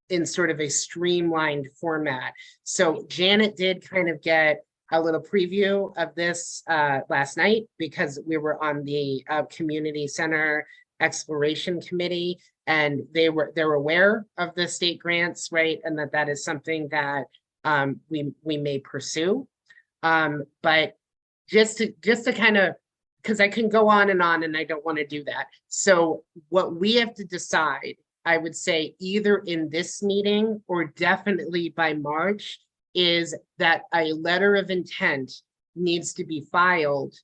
in sort of a streamlined format. So Janet did kind of get a little preview of this last night because we were on the community center exploration committee, and they're aware of the state grants, right? And that is something that we may pursue. But just to kind of, because I can go on and I don't want to do that. So what we have to decide, I would say either in this meeting or definitely by March, is that a letter of intent needs to be filed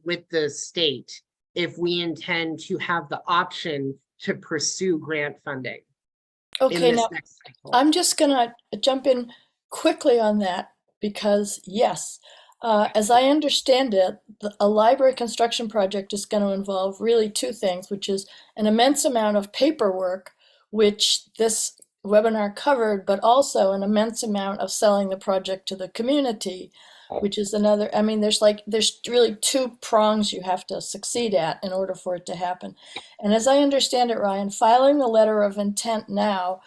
with the state if we intend to have the option to pursue grant funding in Okay, this now next cycle. I'm just gonna jump in quickly on that because yes, as I understand it, a library construction project is going to involve really two things, which is an immense amount of paperwork, which this webinar covered, but also an immense amount of selling the project to the community, which is another, I mean, there's really two prongs you have to succeed at in order for it to happen. And as I understand it, Ryan, filing the letter of intent now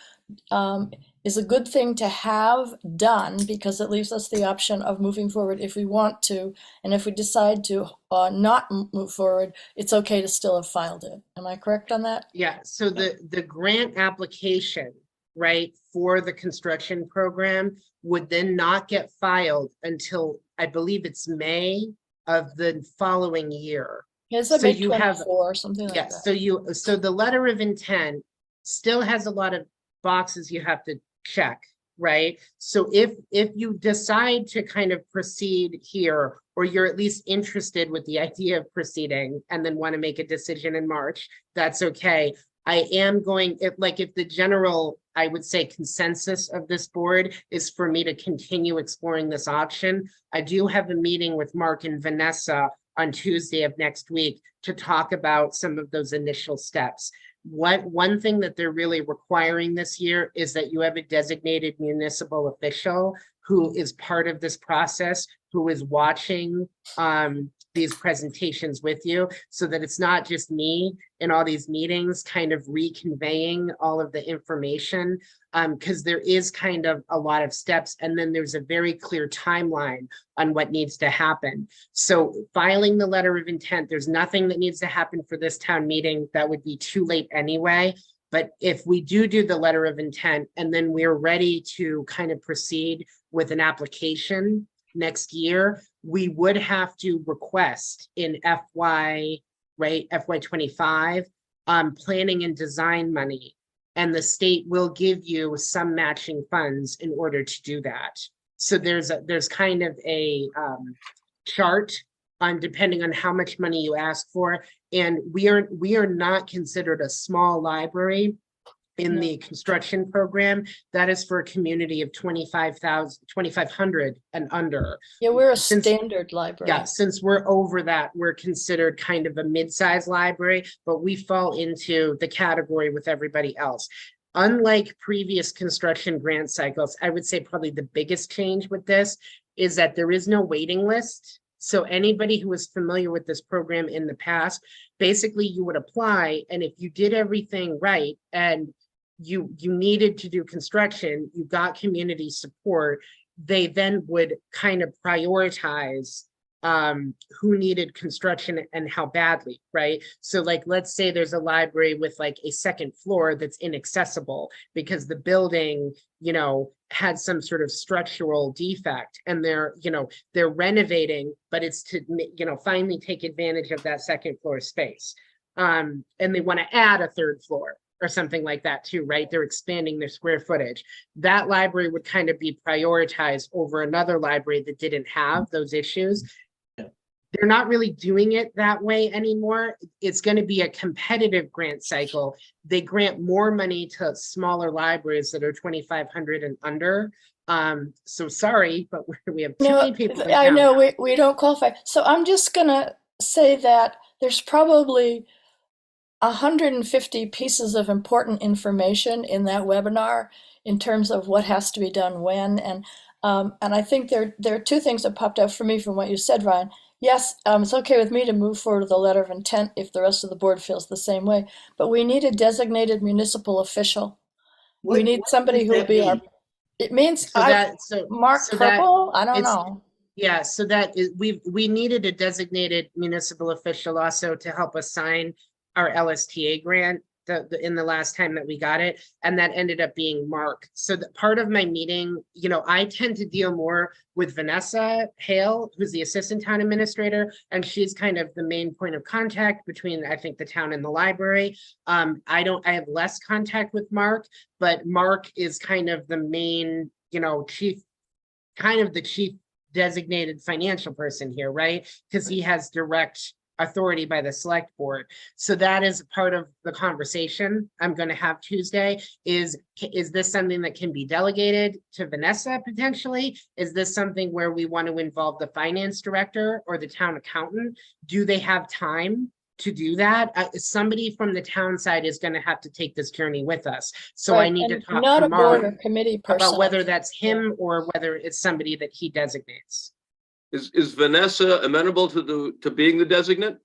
is a good thing to have done because it leaves us the option of moving forward if we want to. And if we decide to not move forward, it's okay to still have filed it. Am I correct on that? Yeah, so the grant application, right, for the construction program would then not get filed until, I believe it's May of the following year. Yeah, it's like So May you have, 24 or something like yeah, that. so the letter of intent still has a lot of boxes you have to check, right? So if you decide to kind of proceed here, or you're at least interested with the idea of proceeding and then want to make a decision in March, that's okay. I am going, if the general, I would say, consensus of this board is for me to continue exploring this option. I do have a meeting with Mark and Vanessa on Tuesday of next week to talk about some of those initial steps. One thing that they're really requiring this year is that you have a designated municipal official who is part of this process, who is watching these presentations with you, so that it's not just me in all these meetings kind of reconveying all of the information, because there is kind of a lot of steps, and then there's a very clear timeline on what needs to happen. So filing the letter of intent, there's nothing that needs to happen for this town meeting. That would be too late anyway. But if we do the letter of intent and then we're ready to kind of proceed with an application next year, we would have to request in FY 25, planning and design money. And the state will give you some matching funds in order to do that. So there's kind of a chart on depending on how much money you ask for. And we are not considered a small library in the construction program. That is for a community of 2,500 and under. Yeah, we're a standard library. Yeah, since we're over that, we're considered kind of a mid-sized library, but we fall into the category with everybody else. Unlike previous construction grant cycles, I would say probably the biggest change with this is that there is no waiting list. So anybody who is familiar with this program in the past, basically you would apply, and if you did everything right and you needed to do construction, you got community support, they then would kind of prioritize who needed construction and how badly, right? So like, let's say there's a library with like a second floor that's inaccessible because the building, had some sort of structural defect, and they're renovating, but it's to, finally take advantage of that second floor space. And they want to add a third floor or something like that too, right? They're expanding their square footage. That library would kind of be prioritized over another library that didn't have those issues. They're not really doing it that way anymore. It's going to be a competitive grant cycle. They grant more money to smaller libraries that are 2,500 and under. So sorry, but we have too many people. I know we don't qualify. So I'm just gonna say that there's probably 150 pieces of important information in that webinar in terms of what has to be done when. And I think there are two things that popped up for me from what you said, Ryan. Yes, it's okay with me to move forward with a letter of intent if the rest of the board feels the same way, but we need a designated municipal official. We What- need what somebody does who will that be our, mean? it means So that, Mark so that- Purple? I don't it's- know. Yeah, so that is, we needed a designated municipal official also to help us sign our LSTA grant in the last time that we got it, and that ended up being Mark. So that part of my meeting, you know, I tend to deal more with Vanessa Hale, who's the assistant town administrator, and she's kind of the main point of contact between, I think, the town and the library. I have less contact with Mark, but Mark is kind of the main, you know, chief designated financial person here, right? Because he has direct authority by the select board. So that is part of the conversation I'm going to have Tuesday. Is this something that can be delegated to Vanessa potentially? Is this something where we want to involve the finance director or the town accountant? Do they have time to do that? Somebody from the town side is going to have to take this journey with us. So I Right, need to and talk not to a board or Mark committee person. about whether that's him or whether it's somebody that he designates. Is Vanessa amenable to being the designate?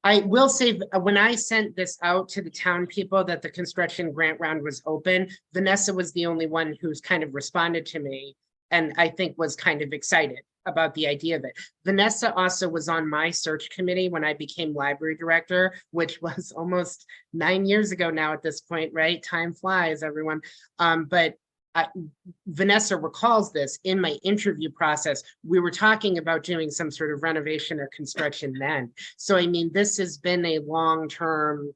I will say, when I sent this out to the town people that the construction grant round was open, Vanessa was the only one who's kind of responded to me and I think was kind of excited about the idea of it. Vanessa also was on my search committee when I became library director, which was almost 9 years ago now at this point, right? Time flies, everyone. But Vanessa recalls this in my interview process. We were talking about doing some sort of renovation or construction then. So, I mean, this has been a long-term,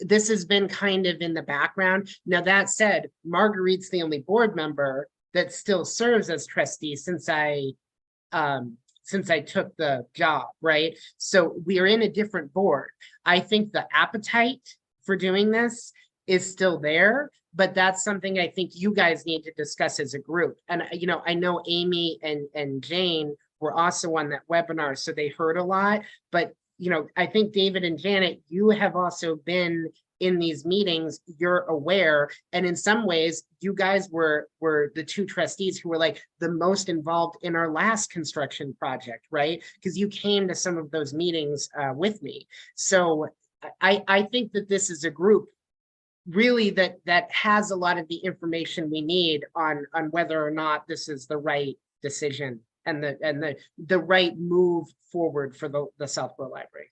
this has been kind of in the background. Now, that said, Marguerite's the only board member that still serves as trustee since I took the job, right? So we are in a different board. I think the appetite for doing this is still there, but that's something I think you guys need to discuss as a group. And, you know, I know Amy and Jane were also on that webinar, so they heard a lot, but, you know, I think David and Janet, you have also been in these meetings, you're aware, and in some ways, you guys were the two trustees who were like the most involved in our last construction project, right? Because you came to some of those meetings with me. So I think that this is a group really that has a lot of the information we need on whether or not this is the right decision and the right move forward for the Southborough Library.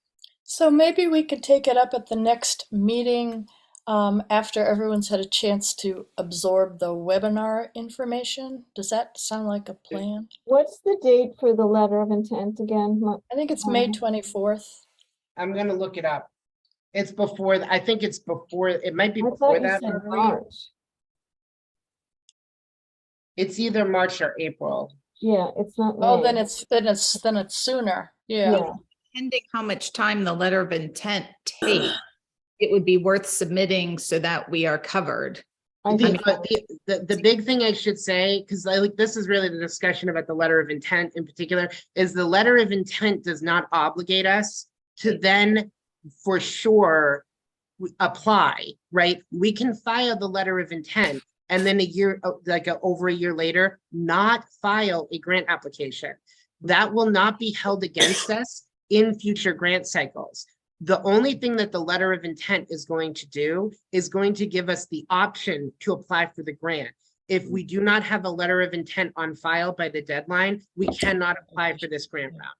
So maybe we could take it up at the next meeting after everyone's had a chance to absorb the webinar information. Does that sound like a plan? What's the date for the letter of intent again? I think it's May 24th. I'm gonna look it up. It's before, I think it's before, it might be I before thought you that. said Marguerite. March. It's either March or April. Yeah, it's not Oh, May. then it's sooner. Yeah. Yeah, Depending how much time the letter of intent takes, it would be worth submitting so that we are covered. I think so. The big thing I should say, because this is really the discussion about the letter of intent in particular, is the letter of intent does not obligate us to then for sure apply, right? We can file the letter of intent and then over a year later, not file a grant application. That will not be held against us in future grant cycles. The only thing that the letter of intent is going to do is going to give us the option to apply for the grant. If we do not have a letter of intent on file by the deadline, we cannot apply for this grant round.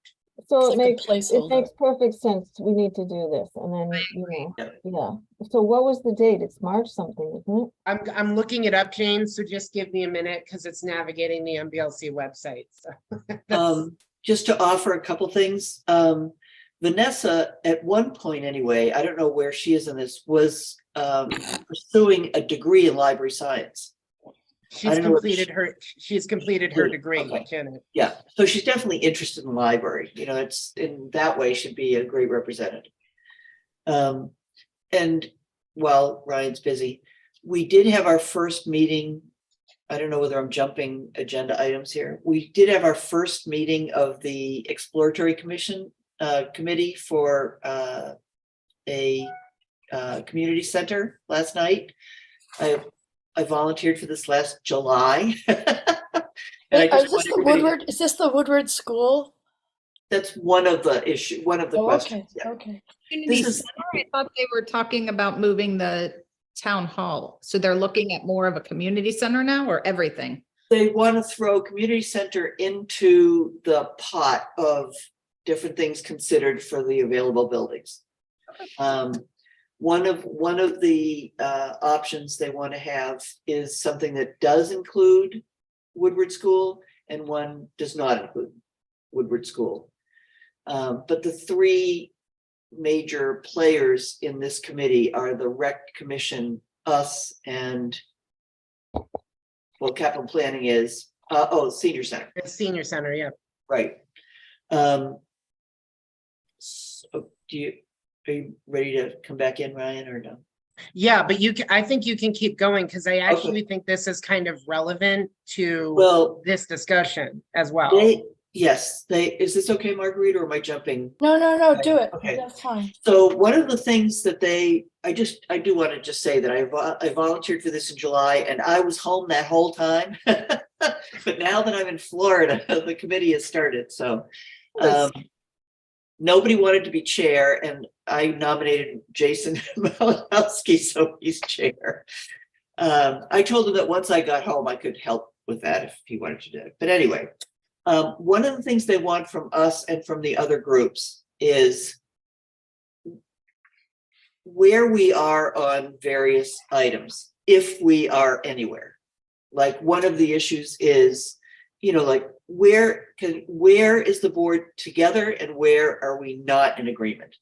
So It's it like a makes placeholder. perfect sense. We need to do this and then, you Yeah. know, yeah. So what was the date? It's March something, isn't it? I'm looking it up, Jane, so just give me a minute because it's navigating the MBLC website. So. Just to offer a couple things. Vanessa, at one point anyway, I don't know where she is in this, was pursuing a degree in library science. She's completed her degree, Okay. Janet. Yeah, so she's definitely interested in the library. You know, it's in that way should be a great representative. And while Ryan's busy, we did have our first meeting. I don't know whether I'm jumping agenda items here. We did have our first meeting of the Exploratory Commission committee for a community center last night. I volunteered for this last July. And I just want everybody Is this the Woodward School? that's one of the one of the Oh, questions. okay, Yeah. okay. Community This is- center, I thought they were talking about moving the town hall. So they're looking at more of a community center now or everything? They want to throw community center into the pot of different things considered for the available buildings. One of the options they want to have is something that does include Woodward School, and one does not include Woodward School. But the three major players in this committee are the Rec Commission, us, and well, capital planning is senior center. The senior center, yeah. Right. So are you ready to come back in, Ryan, or no? Yeah, but I think you can keep going because I actually think this is kind of relevant to Well, this discussion as well. is this okay, Marguerite, or am I jumping? No, do it. Okay. That's fine. So one of the things that I do want to just say that I volunteered for this in July, and I was home that whole time. But now that I'm in Florida, the committee has started, so nobody wanted to be chair, and I nominated Jason Malinowski, so he's chair. I told him that once I got home, I could help with that if he wanted to do it. But anyway, one of the things they want from us and from the other groups is where we are on various items, if we are anywhere. Like one of the issues is, like where is the board together and where are we not in agreement?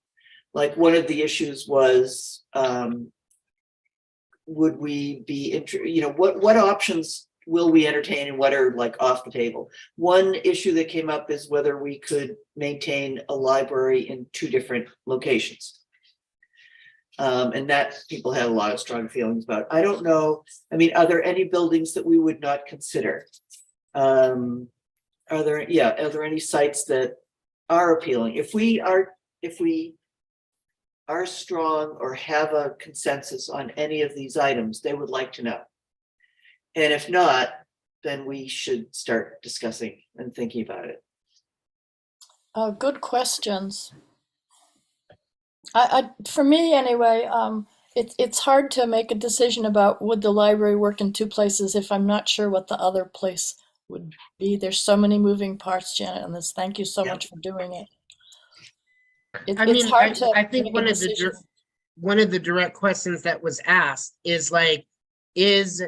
Like one of the issues was, would we be, what options will we entertain and what are like off the table? One issue that came up is whether we could maintain a library in two different locations. And that people had a lot of strong feelings about. I don't know. I mean, are there any buildings that we would not consider? Are there any sites that are appealing? If we are strong or have a consensus on any of these items, they would like to know. And if not, then we should start discussing and thinking about it. Good questions. For me anyway, it's hard to make a decision about would the library work in two places if I'm not sure what the other place would be. There's so many moving parts, Janet, on this. Thank you so much for doing it. It's hard to I think make one a of the decision. one of the direct questions that was asked is like, is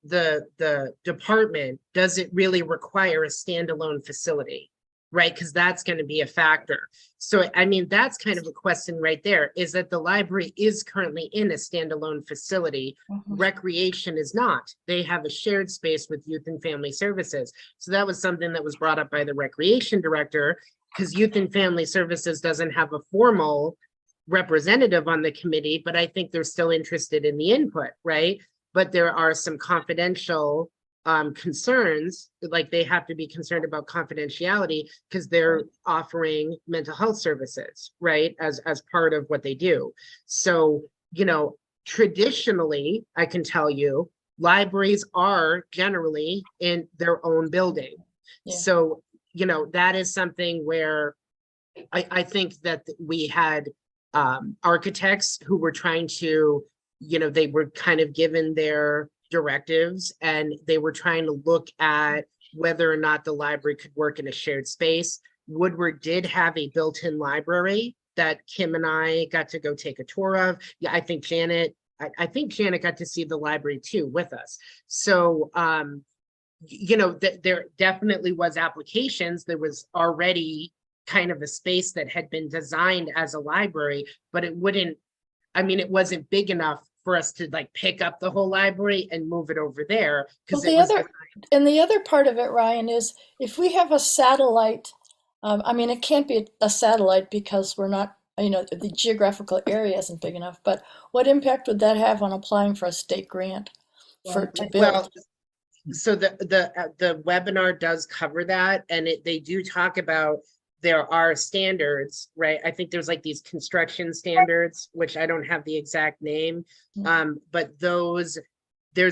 the department, does it really require a standalone facility? Right, because that's going to be a factor. So, I mean, that's kind of a question right there, is that the library is currently in a standalone facility. Recreation is not. They have a shared space with Youth and Family Services. So that was something that was brought up by the recreation director, because Youth and Family Services doesn't have a formal representative on the committee, but I think they're still interested in the input, right? But there are some confidential concerns, like they have to be concerned about confidentiality because they're offering mental health services, right, as part of what they do. So, traditionally, I can tell you, libraries are generally in their own building. Yeah. So, that is something where I think that we had architects who were trying to, they were kind of given their directives and they were trying to look at whether or not the library could work in a shared space. Woodward did have a built-in library that Kim and I got to go take a tour of. Yeah, I think Janet got to see the library too with us. So, there definitely was applications. There was already kind of a space that had been designed as a library, but it wasn't big enough for us to like pick up the whole library and move it over there. Well, the other part of it, Ryan, is if we have a satellite, it can't be a satellite because we're not, the geographical area isn't big enough, but what impact would that have on applying for a state grant to build? Well, so the webinar does cover that, and they do talk about there are standards, right? I think there's like these construction standards, which I don't have the exact name, but there's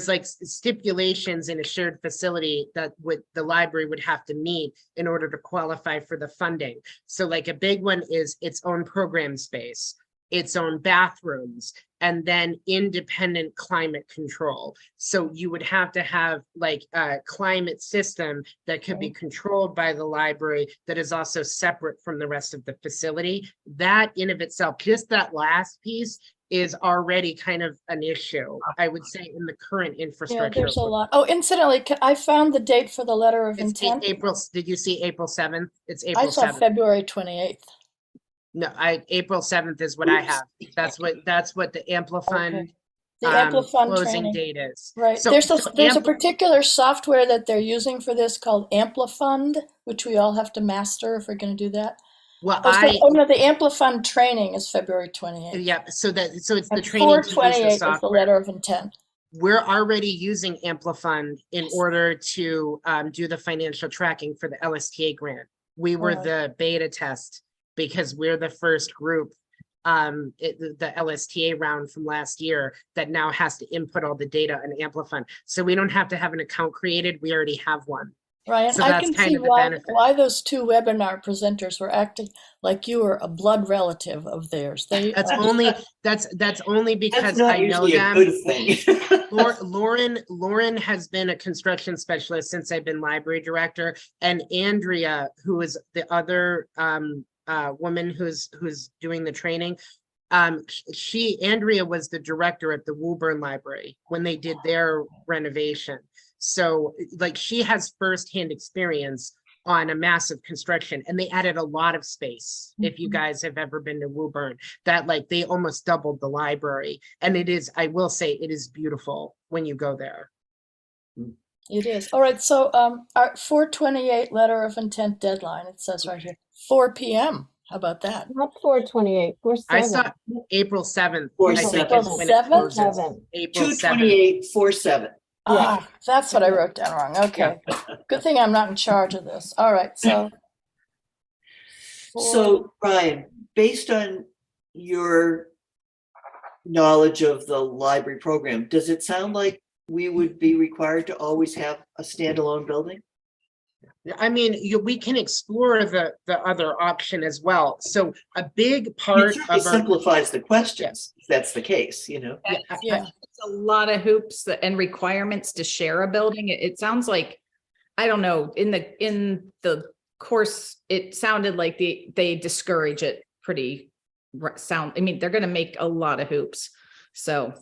like stipulations in a shared facility that the library would have to meet in order to qualify for the funding. So like a big one is its own program space. its own bathrooms, and then independent climate control. So you would have to have like a climate system that could be controlled by the library that is also separate from the rest of the facility. That in of itself, just that last piece is already kind of an issue, I would say, in the current Yeah, infrastructure. there's a lot. Oh, incidentally, I found the date for the letter of It's intent. April, did you see April 7th? It's I April saw 7th. February 28th. No, April 7th is what I Oops. have. That's what the Amplifund The Amplifund closing training. date is. Right. So, There's so there's a Ampli- particular software that they're using for this called Amplifund, which we all have to master if we're going to do that. well, Oh no, the Amplifund training is February 28th. yeah, so it's the And training to use the 4/28 is the software. letter of intent. We're already using Amplifund in order to do the financial tracking for the LSTA grant. We were Right. the beta test because we're the first group, the LSTA round from last year that now has to input all the data on Amplifund. So we don't have to have an account created. We already have one. Right, So and I that's can kind see of the why benefit. those two webinar presenters were acting like you were a blood relative of theirs. They That's only because That's not I know usually a them. good thing. Lauren has been a construction specialist since I've been library director, and Andrea, who is the other woman who's doing the training. Andrea was the director at the Woburn Library when they did their renovation. So like she has firsthand experience on a massive construction, and they added a lot of space. If you guys have ever been to Woburn, that like they almost doubled the library, and it is, I will say, it is beautiful when you go there. It is. All right, so our 4/28 letter of intent deadline, it says right here, 4 p.m. How about that? Not 4/28, I 4/7. saw April 7th. Or I think seven. is when it 7th? closes. 7. April 7th. 2/28/47. Ah, that's what I wrote down wrong. Okay. Good thing I'm not in charge of this. All right, so. So, Brian, based on your knowledge of the library program, does it sound like we would be required to always have a standalone building? I mean, we can explore the other option as well. So a big It part certainly of our, simplifies the questions, if that's the case, you know? yeah, Yeah. It's a lot of hoops and requirements to share a building. It sounds like, I don't know, in the course, it sounded like they discourage it pretty I mean, they're gonna make a lot of hoops. So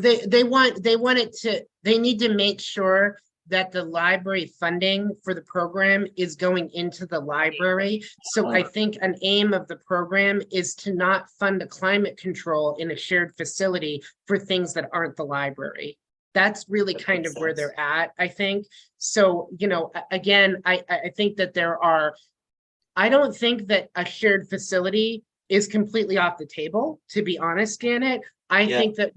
they need to make sure that the library funding for the program is going into the library. So I think an aim of the program is to not fund a climate control in a shared facility for things that aren't the library. That's really That kind makes of where sense. they're at, I think. So, you know, again, I think that I don't think that a shared facility is completely off the table, to be honest, Janet. I Yeah. think that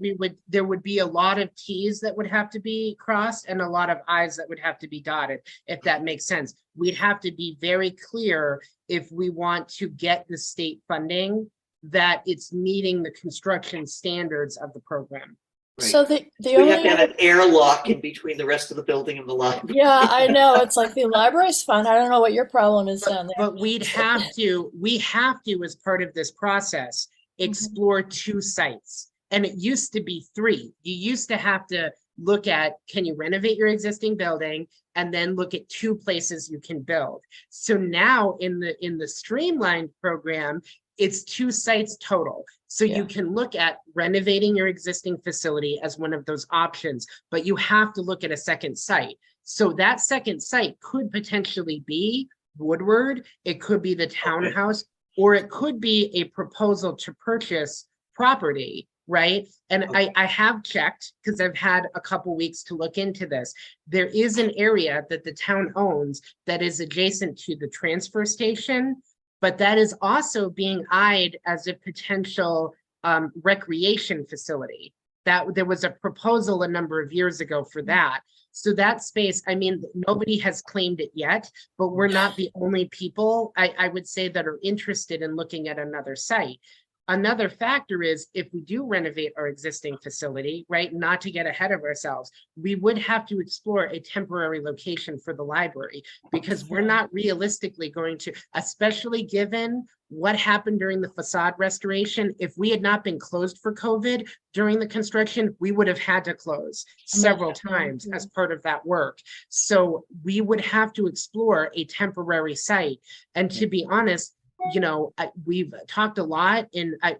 there would be a lot of T's that would have to be crossed and a lot of I's that would have to be dotted, if that makes sense. We'd have to be very clear if we want to get the state funding that it's meeting the construction standards of the program. Right. So the We have only to have an airlock in between the rest of the building and the library. Yeah, I know. It's like the library's fun. I don't know what your problem is down there. But we have to, as part of this process, explore 2 sites. And it used to be 3. You used to have to look at, can you renovate your existing building, and then look at 2 places you can build. So now in the streamlined program, it's 2 sites total. So Yeah. you can look at renovating your existing facility as one of those options, but you have to look at a second site. So that second site could potentially be Woodward, it could be the townhouse, or it could be a proposal to purchase property, right? And I have checked, because I've had a couple weeks to look into this. There is an area that the town owns that is adjacent to the transfer station, but that is also being eyed as a potential recreation facility. That there was a proposal a number of years ago for that. So that space, I mean, nobody has claimed it yet, but we're not the only people, I would say, that are interested in looking at another site. another factor is if we do renovate our existing facility, right, not to get ahead of ourselves, we would have to explore a temporary location for the library because we're not realistically going to, especially given what happened during the facade restoration. If we had not been closed for COVID during the construction, we would have had to close several times as part of that work. So we would have to explore a temporary site. And to be honest, you know, we've talked a lot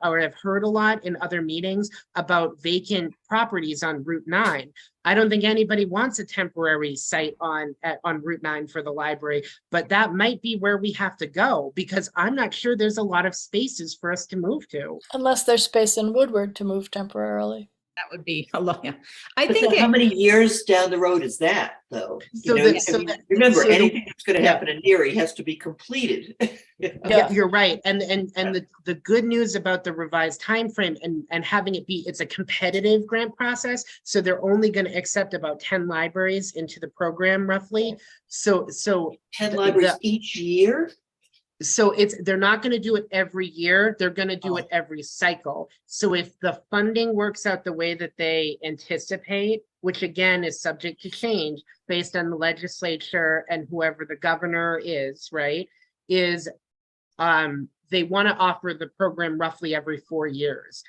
or I've heard a lot in other meetings about vacant properties on Route 9. I don't think anybody wants a temporary site on Route 9 for the library, but that might be where we have to go because I'm not sure there's a lot of spaces for us to move to. Unless there's space in Woodward to move temporarily. That would be a lot. Yeah. I But think then how it- many years down the road is that, though? So You know, that- I so mean, that- remember, so the- anything that's going to yeah. happen in Erie has to be completed. Yeah, you're right. And the good news about the revised timeframe and having it be, it's a competitive grant process. So they're only going to accept about 10 libraries into the program roughly. So 10 the- libraries the- each year? So they're not going to do it every year. They're going to do it every cycle. So if the funding works out the way that they anticipate, which again is subject to change based on the legislature and whoever the governor is, right? They want to offer the program roughly every 4 years.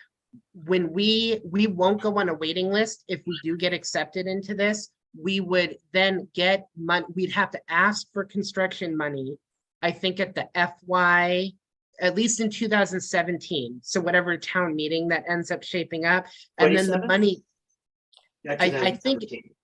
When we won't go on a waiting list if we do get accepted into this, we would then get money. We'd have to ask for construction money, I think at the FY, at least in 2017. So whatever town meeting that ends up shaping up. And then the 27? money, Not I think 2017.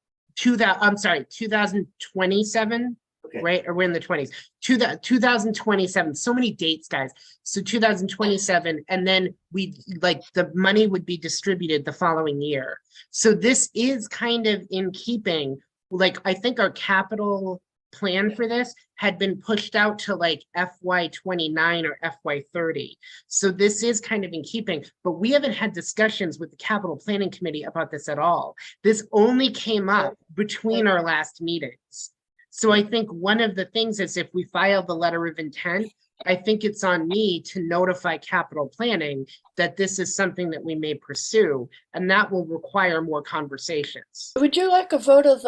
2027, Okay. right? Or we're in the 20s. 2027, so many dates, guys. So 2027, and then the money would be distributed the following year. So this is kind of in keeping, like, I think our capital plan for this had been pushed out to like FY 29 or FY 30. So this is kind of in keeping, but we haven't had discussions with the capital planning committee about this at all. This only came up between our last meetings. So I think one of the things is if we file the letter of intent, I think it's on me to notify capital planning that this is something that we may pursue, and that will require more conversations. Would you like a vote of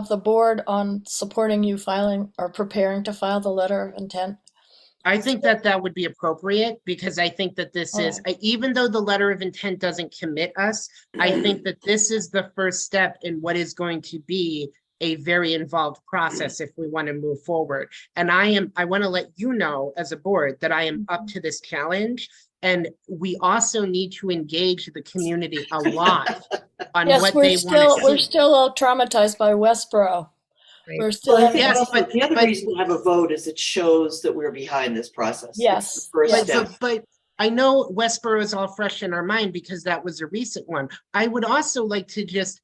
the board on supporting you filing or preparing to file the letter of intent? I think that would be appropriate because I think that this is, even though the letter of intent doesn't commit us, I think that this is the first step in what is going to be a very involved process if we want to move forward. And I want to let you know as a board that I am up to this challenge. And we also need to engage the community a lot on Yes, what we're they want to we're see. still all traumatized by Westboro. Right. We're still Well, I think Yes, also but- the other but- reason to have a vote is it shows that we're behind this process. It's Yes, the First yes. step. But I know Westboro is all fresh in our mind because that was a recent one. I would also like to just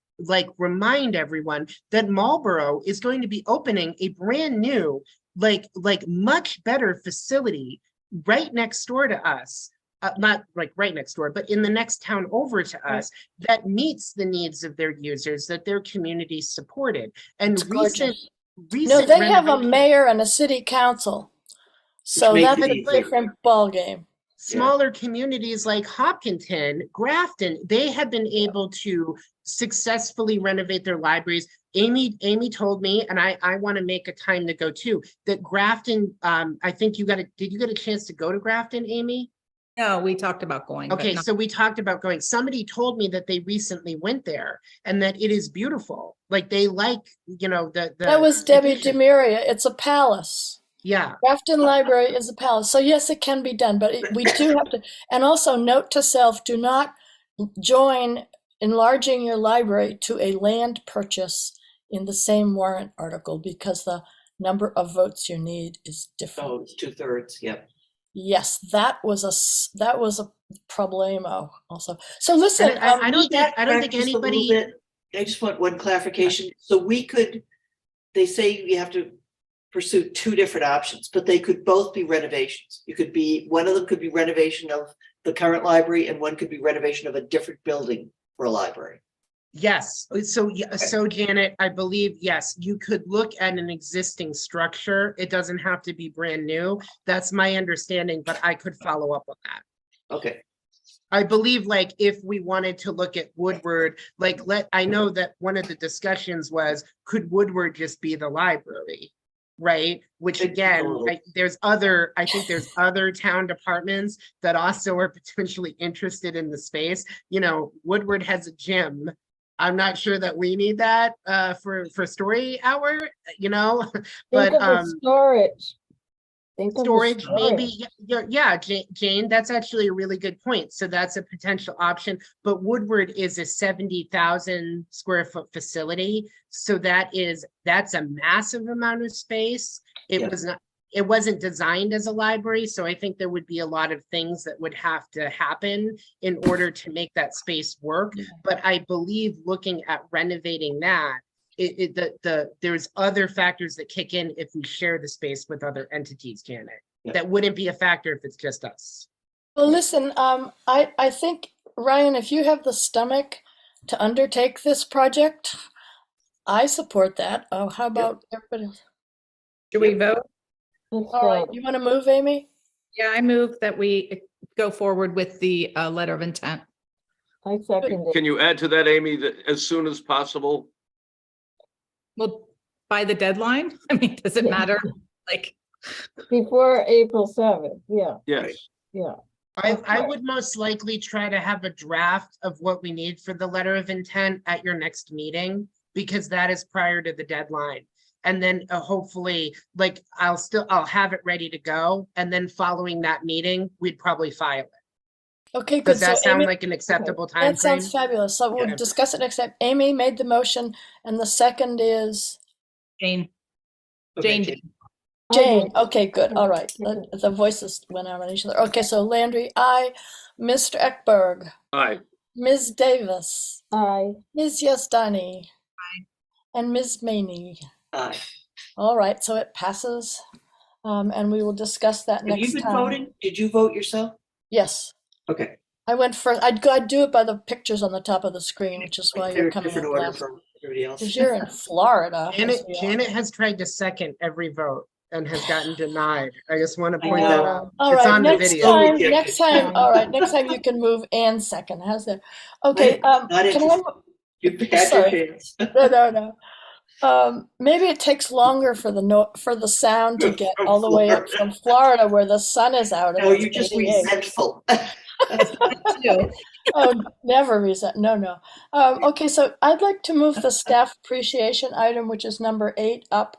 remind everyone that Marlboro is going to be opening a brand new, much better facility right next door to us. Not like right next door, but in the next town over to us that meets the needs of their users, that their community supported. And It's gorgeous. recent No, they have a renovation- mayor and a city council. So makes that's it a easier. different ballgame. Smaller communities like Hopkinton, Grafton, they have been able to successfully renovate their libraries. Amy told me, and I want to make a time to go too, that Grafton, I think did you get a chance to go to Grafton, Amy? No, we talked about going. but Okay, not- so we talked about going. Somebody told me that they recently went there and that it is beautiful. Like they the That was Debbie addition. Demiria. It's a palace. Yeah, Grafton Library is a palace. So yes, it can be done, but we do have to, and also note to self, do not join enlarging your library to a land purchase in the same warrant article because the number of votes you need is different. Oh, it's 2/3, yep. Yes, that was a problemo also. So listen, And I don't think Back just a little anybody. bit. I just want one clarification. So they say you have to pursue two different options, but they could both be renovations. One of them could be renovation of the current library and one could be renovation of a different building for a library. Yes, so Janet, I believe, yes, you could look at an existing structure. It doesn't have to be brand new. That's my understanding, but I could follow up on that. Okay, I believe like if we wanted to look at Woodward, like I know that one of the discussions was, could Woodward just be the library? Right? Which It's a again, little- I think there's other town departments that also are potentially interested in the space. You know, Woodward has a gym. I'm not sure that we need that for story hour, you know, Think but of the storage. Think of the storage maybe, yeah, Jane, that's actually a really good point. So that's a potential option, but Woodward is a 70,000 square foot facility. So that's a massive amount of space. Yeah. It wasn't designed as a library. So I think there would be a lot of things that would have to happen in order to make that space work. But I believe looking at renovating that, there's other factors that kick in if we share the space with other entities, Janet. Yeah. That wouldn't be a factor if it's just us. Well, listen, I think, Ryan, if you have the stomach to undertake this project, I support that. Oh, how about everybody else? Do we vote? Let's All right, go. you want to move, Amy? Yeah, I move that we go forward with the letter of intent. I second it. Can you add to that, Amy, that as soon as possible? Well, by the deadline? I mean, does it Yeah. matter? Like, Before April 7th, yeah, Yes. yeah. I Okay. would most likely try to have a draft of what we need for the letter of intent at your next meeting, because that is prior to the deadline. And then hopefully, like, I'll have it ready to go. And then following that meeting, we'd probably file it. Okay, good. Does So that sound Amy, like an acceptable time that frame? sounds fabulous. So we'll Yeah. discuss it next time. Amy made the motion and the second is Jane, okay, Jane, Jane. I Jane. did. Okay, good. All right. Okay. The voices went out on each other. Okay, so Landry, aye. Mr. Ekberg, Aye. Ms. Davis, Aye. Ms. Yasdani, and Ms. Maney. Aye. All right, so it passes. And we will discuss that Have you next been time. voting? Did you vote yourself? Yes, Okay. I went first. I'd do it by the pictures on the top of the screen, which is why Like, you're they're coming different up order last. from everybody else. Because you're in Florida. Janet has tried to second every vote and has gotten denied. I just want to I point that know. out. All It's right, on the next video. time, Yeah. next time, all right, next time you can move and second. How's that? Okay, Not can I, interested. You've had your Sorry. chance. no. Maybe it takes longer for the sound to get From all the way up from Florida where the sun is out. and No, it's you're just 88. resentful. too. Oh, never resent. No. Okay, so I'd like to move the staff appreciation item, which is number 8, up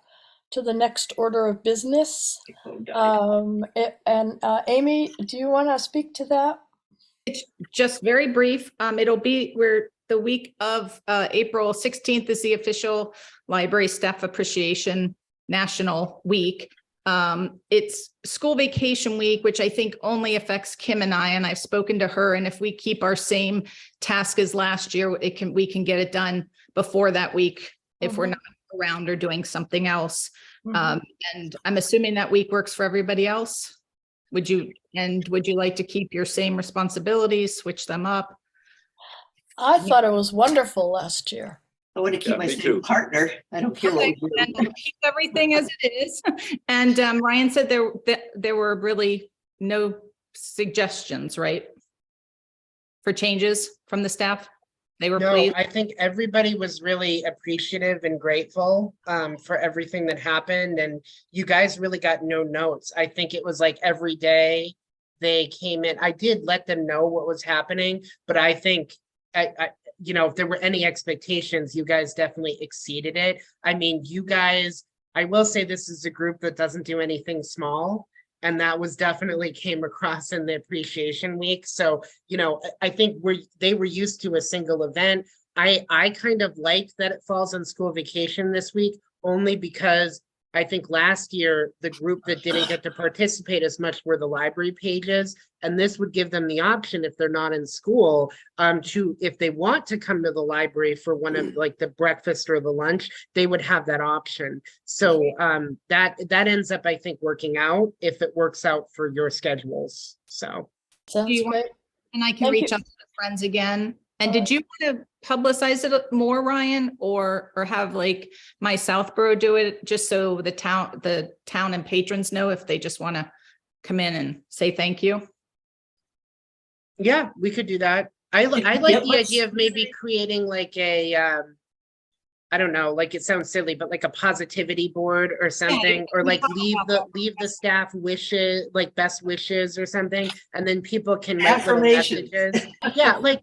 to the next order of business. Amy, do you want to speak to that? Just very brief. We're the week of April 16th is the official Library Staff Appreciation National Week. It's school vacation week, which I think only affects Kim and I, and I've spoken to her. And if we keep our same task as last year, we can get it done before that week if we're not around or doing something else. And I'm assuming that week works for everybody else. Would you like to keep your same responsibilities, switch them up? I thought it was wonderful last year. I want to keep Yeah, my me same too. partner. I don't care what Okay, we do. then we'll keep everything as it is. And Ryan said there were really no suggestions, right? For changes from the staff? They were No, pleased? I think everybody was really appreciative and grateful for everything that happened, and you guys really got no notes. I think it was like every day they came in. I did let them know what was happening, but I think if there were any expectations, you guys definitely exceeded it. I mean, you guys, I will say this is a group that doesn't do anything small. And that was definitely came across in the appreciation week. So, I think they were used to a single event. I kind of liked that it falls on school vacation this week, only because I think last year, the group that didn't get to participate as much were the library pages. And this would give them the option, if they're not in school, if they want to come to the library for one of like the breakfast or the lunch, they would have that option. So that ends up, I think, working out if it works out for your schedules. So Sounds you want- great. And I can Thank reach you. out to the friends again. And All did you want to publicize it more, Ryan, or have like my Southborough do it just so the town and patrons know if they just want to come in and say thank you? Yeah, we could do that. I like Yeah, the let's- idea of maybe creating like a, I don't know, like it sounds silly, but like a positivity board or something, or we like talked about leave the staff wishes, like best wishes or something, and then people can write little Affirmations. messages. Yeah, like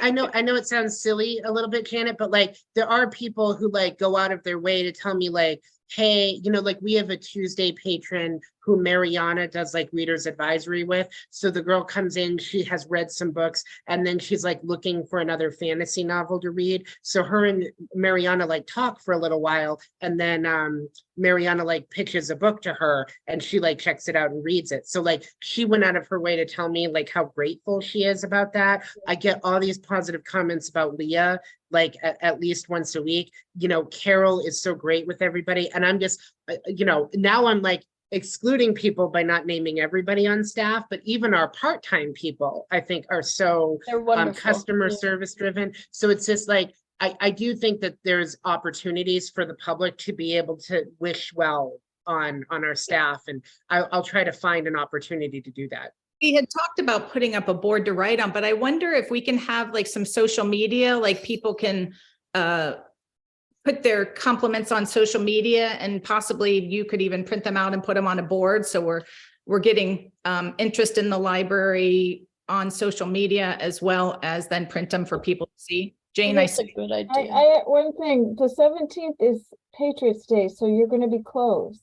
I know it sounds silly a little bit, Janet, but like there are people who like go out of their way to tell me like, hey, you know, like we have a Tuesday patron who Mariana does like readers advisory with. So the girl comes in, she has read some books, and then she's like looking for another fantasy novel to read. So her and Mariana like talk for a little while, and then Mariana like pitches a book to her, and she like checks it out and reads it. So like she went out of her way to tell me like how grateful she is about that. I get all these positive comments about Leah like at least once a week. You know, Carol is so great with everybody, and I'm just you know, now I'm like excluding people by not naming everybody on staff, but even our part-time people, I think, are so They're wonderful. customer Yeah. service driven. So it's just like, I do think that there's opportunities for the public to be able to wish well on our staff, and I'll try to find an opportunity to do that. We had talked about putting up a board to write on, but I wonder if we can have like some social media, like people can put their compliments on social media, and possibly you could even print them out and put them on a board. So we're getting interest in the library on social media, as well as then print them for people to see. Jane, That's a good idea. One thing, the 17th is Patriots Day, so you're gonna be closed.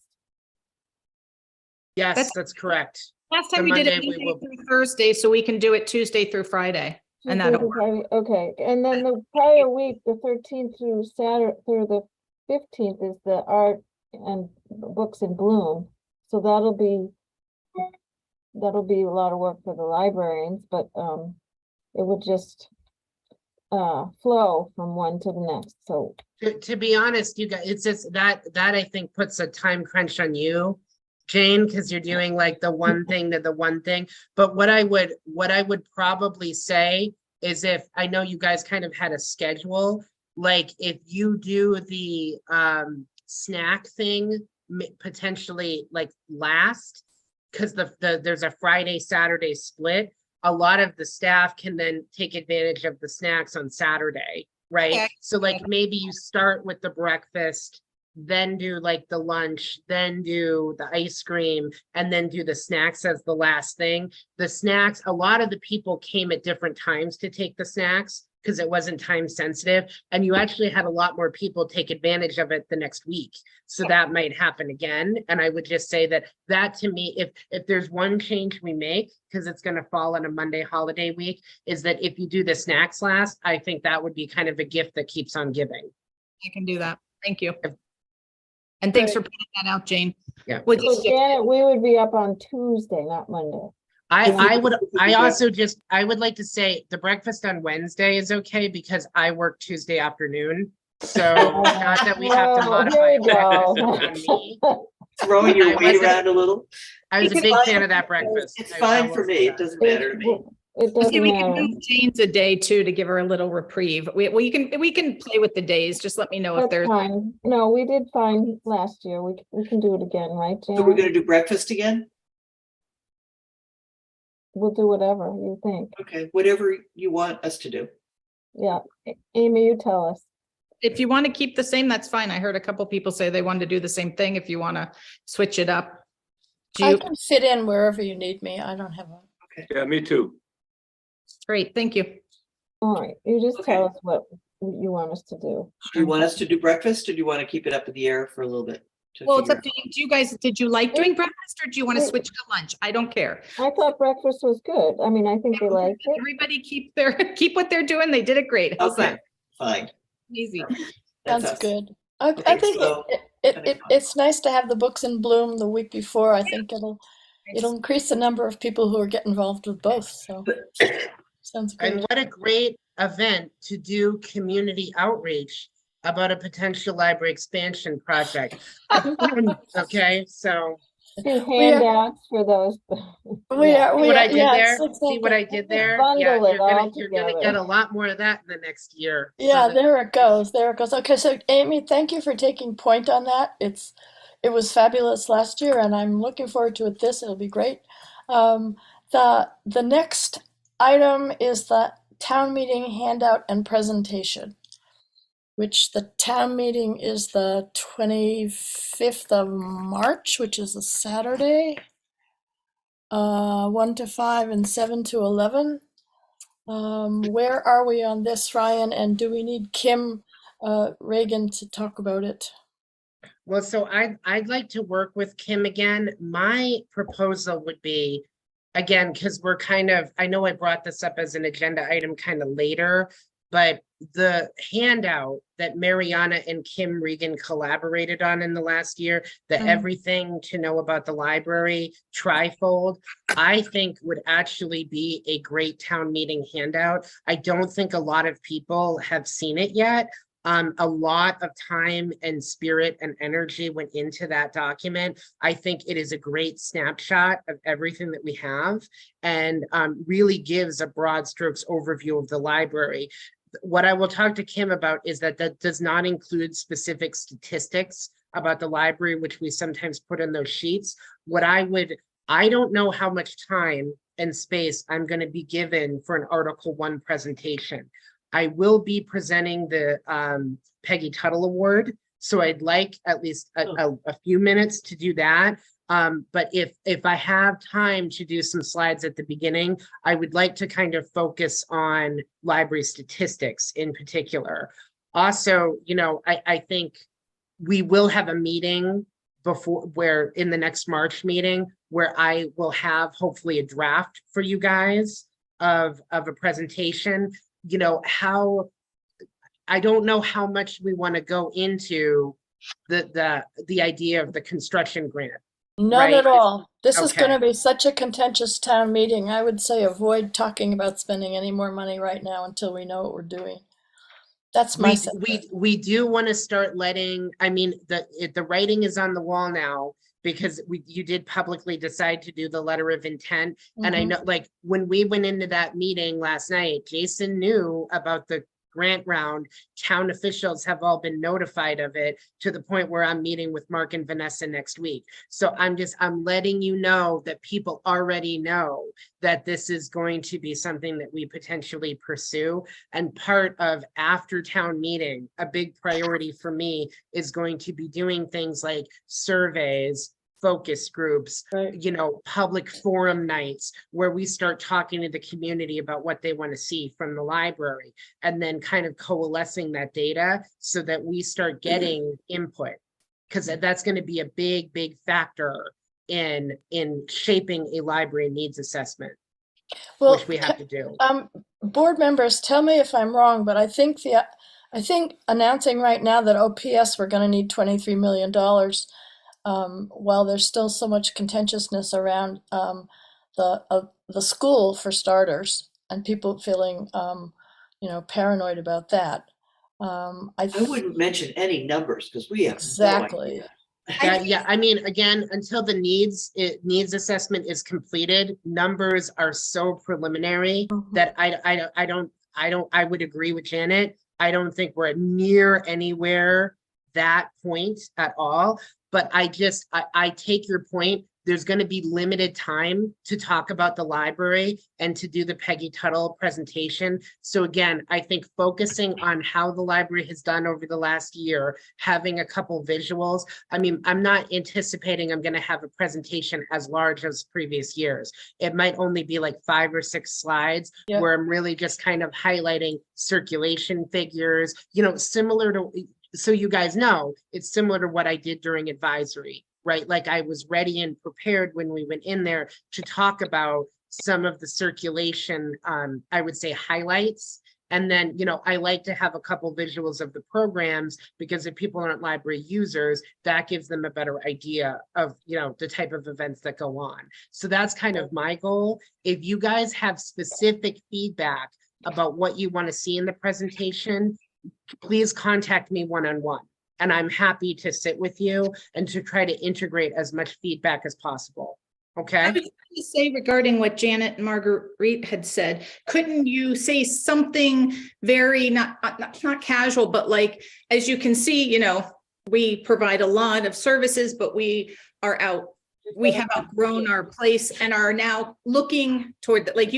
Yes, that's correct. last time The we did it Monday we Monday will- through Thursday, so we can do it Tuesday through Friday. And Tuesday that'll to work. Friday, okay, and then the prior week, the 13th through Saturday, through the 15th is the art and books in bloom. So that'll be a lot of work for the librarians, but it would just flow from one to the next, so. To be honest, you guys, it's just that I think puts a time crunch on you, Jane, because you're doing like the one thing to the one thing. But what I would probably say is, if I know you guys kind of had a schedule, like if you do the snack thing potentially like last, because there's a Friday, Saturday split, a lot of the staff can then take advantage of the snacks on Saturday, right? Okay. So like maybe you start with the breakfast, then do like the lunch, then do the ice cream, and then do the snacks as the last thing. The snacks, a lot of the people came at different times to take the snacks because it wasn't time sensitive, and you actually had a lot more people take advantage of it the next week. So that might happen again. And I would just say that to me, if there's one change we make, because it's going to fall on a Monday holiday week, is that if you do the snacks last, I think that would be kind of a gift that keeps on giving. I can do that. Thank you. And thanks for pointing that out, Jane. Yeah. Would So Janet, we would be up on Tuesday, not Monday. I would like to say the breakfast on Wednesday is okay because I work Tuesday afternoon. So not that we have to Oh, modify here a we go. breakfast on me. Throwing your I weight wasn't- around a little. I was a It's big fine. fan of that breakfast. It's I fine will for say me. that. It doesn't matter to me. It doesn't See, we can matter. move Jane's a day too, to give her a little reprieve. We can play with the days. Just let me know if That's there's. fine. No, we did fine last year. We can do it again, right, So we're Janet? gonna do breakfast again? We'll do whatever you think. Okay, whatever you want us to do. Yeah, Amy, you tell us. If you want to keep the same, that's fine. I heard a couple people say they wanted to do the same thing. If you want to switch it up. Do I you? can fit in wherever you need me. I don't have a. Yeah, me too. Great, thank you. All right, you just Okay. tell us what you want us to do. Do you want us to do breakfast or do you want to keep it up in the air for a little bit? to Well, it's figure up to you. Do you guys, did you like doing breakfast or do you want to we- switch to lunch? I don't care. I thought breakfast was good. I mean, I think they liked it. Everybody keep keep what they're doing. They did it great. How's Okay, that? fine. Easy. That's Sounds us. good. I Okay, think so it, that'd be it, fun. it's nice to have the books in bloom the week before. I think it'll increase the number of people who are getting involved with both. So sounds And good. what a great event to do community outreach about a potential library expansion project. Okay, so Do handouts for those. We Yeah. are. see We what are. I did Yeah, there? it's See what I exactly- did there? Bundle Yeah, it all you're gonna together. get a lot more of that in the next year. So Yeah, that- there it goes. There it goes. Okay, so Amy, thank you for taking point on that. It was fabulous last year, and I'm looking forward to it this. It'll be great. The next item is the town meeting handout and presentation, which the town meeting is the 25th of March, which is a Saturday, 1 to 5 and 7 to 11. Where are we on this, Ryan? And do we need Kim Reagan to talk about it? Well, so I'd like to work with Kim again. My proposal would be, again, because we're kind of, I know I brought this up as an agenda item kind of later, but the handout that Mariana and Kim Regan collaborated on in the last year, the everything to know about the library trifold, I think would actually be a great town meeting handout. I don't think a lot of people have seen it yet. A lot of time and spirit and energy went into that document. I think it is a great snapshot of everything that we have, and really gives a broad strokes overview of the library. What I will talk to Kim about is that that does not include specific statistics about the library, which we sometimes put in those sheets. I don't know how much time and space I'm going to be given for an Article 1 presentation. I will be presenting the Peggy Tuttle Award, so I'd like at least a few minutes to do that. But if I have time to do some slides at the beginning, I would like to kind of focus on library statistics in particular. Also, you know, I think we will have a meeting in the next March meeting where I will have hopefully a draft for you guys of a presentation. You know, I don't know how much we want to go into the idea of the construction grant. None Right. at all. This is Okay. going to be such a contentious town meeting. I would say avoid talking about spending any more money right now until we know what we're doing. That's my sentiment. We do want to start letting, I mean, the writing is on the wall now, because you did publicly decide to do the letter of intent. And I know, like, when we went into that meeting last night, Jason knew about the grant round. Town officials have all been notified of it, to the point where I'm meeting with Mark and Vanessa next week. So I'm letting you know that people already know that this is going to be something that we potentially pursue. And part of after town meeting, a big priority for me is going to be doing things like surveys, focus groups, Right. you know, public forum nights where we start talking to the community about what they want to see from the library, and then kind of coalescing that data so that we start getting input, because that's going to be a big factor in shaping a library needs assessment, Well, which we have to do. board members, tell me if I'm wrong, but I think announcing right now that OPS we're going to need $23 million. While there's still so much contentiousness around the school, for starters, and people feeling paranoid about that. I wouldn't mention any numbers because we have exactly. no idea. Yeah, I mean, again, until the needs assessment is completed, numbers are so preliminary that I would agree with Janet. I don't think we're near anywhere that point at all. But I take your point. There's going to be limited time to talk about the library and to do the Peggy Tuttle presentation. So again, I think focusing on how the library has done over the last year, having a couple visuals. I mean, I'm not anticipating I'm going to have a presentation as large as previous years. It might only be like 5 or 6 slides where I'm really just kind of highlighting circulation figures, you know, similar to, so you guys know, it's similar to what I did during advisory, right? Like, I was ready and prepared when we went in there to talk about some of the circulation, I would say, highlights. And then, you know, I like to have a couple visuals of the programs, because if people aren't library users, that gives them a better idea of, you know, the type of events that go on. So that's kind of my goal. If you guys have specific feedback about what you want to see in the presentation, please contact me one-on-one, and I'm happy to sit with you and to try to integrate as much feedback as possible. Okay. I was going to say, regarding what Janet and Marguerite had said, couldn't you say something very not casual, but like, as you can see, you know, we provide a lot of services, but we are out we have outgrown our place and are now looking toward the, like,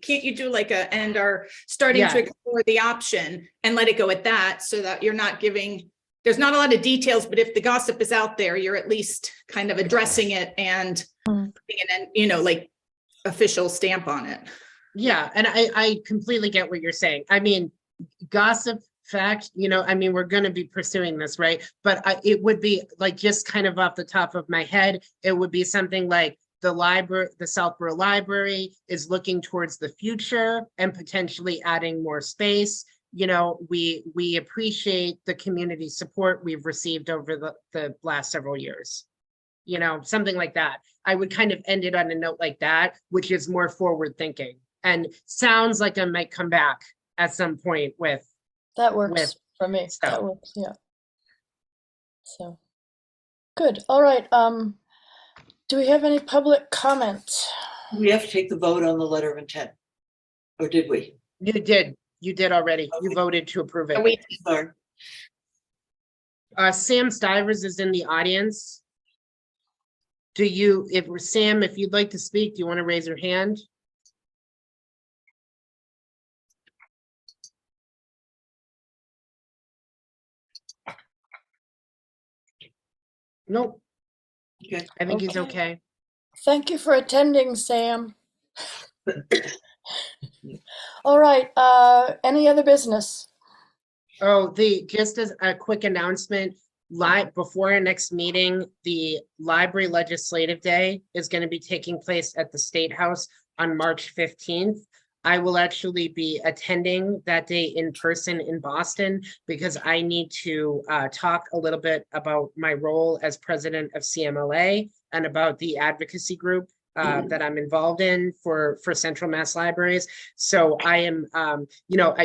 can't you do like and are starting Yeah. to explore the option and let it go at that, so that you're not giving, there's not a lot of details, but if the gossip is out there, you're at least kind of addressing it and putting an, like, official stamp on it. Yeah, and I completely get what you're saying. I mean, gossip, fact, I mean, we're going to be pursuing this, right? But it would be like, just kind of off the top of my head, it would be something like the Southborough Library is looking towards the future and potentially adding more space. We appreciate the community support we've received over the last several years. Something like that. I would kind of end it on a note like that, which is more forward thinking and sounds like I might come back at some point with. That works for me. So. That works, yeah. So, good. All right. Do we have any public comment? We have to take the vote on the letter of intent. Or did we? You did already. You Okay. voted to approve it. Sorry. Sam Stivers is in the audience. Sam, if you'd like to speak, do you want to raise your hand? Nope. Okay. I think he's Okay. okay. Thank you for attending, Sam. All right. Any other business? Oh, just as a quick announcement, before our next meeting, the Library Legislative Day is going to be taking place at the State House on March 15th. I will actually be attending that day in person in Boston because I need to talk a little bit about my role as president of CMLA and about the advocacy group that I'm involved in for Central Mass Libraries. So I am,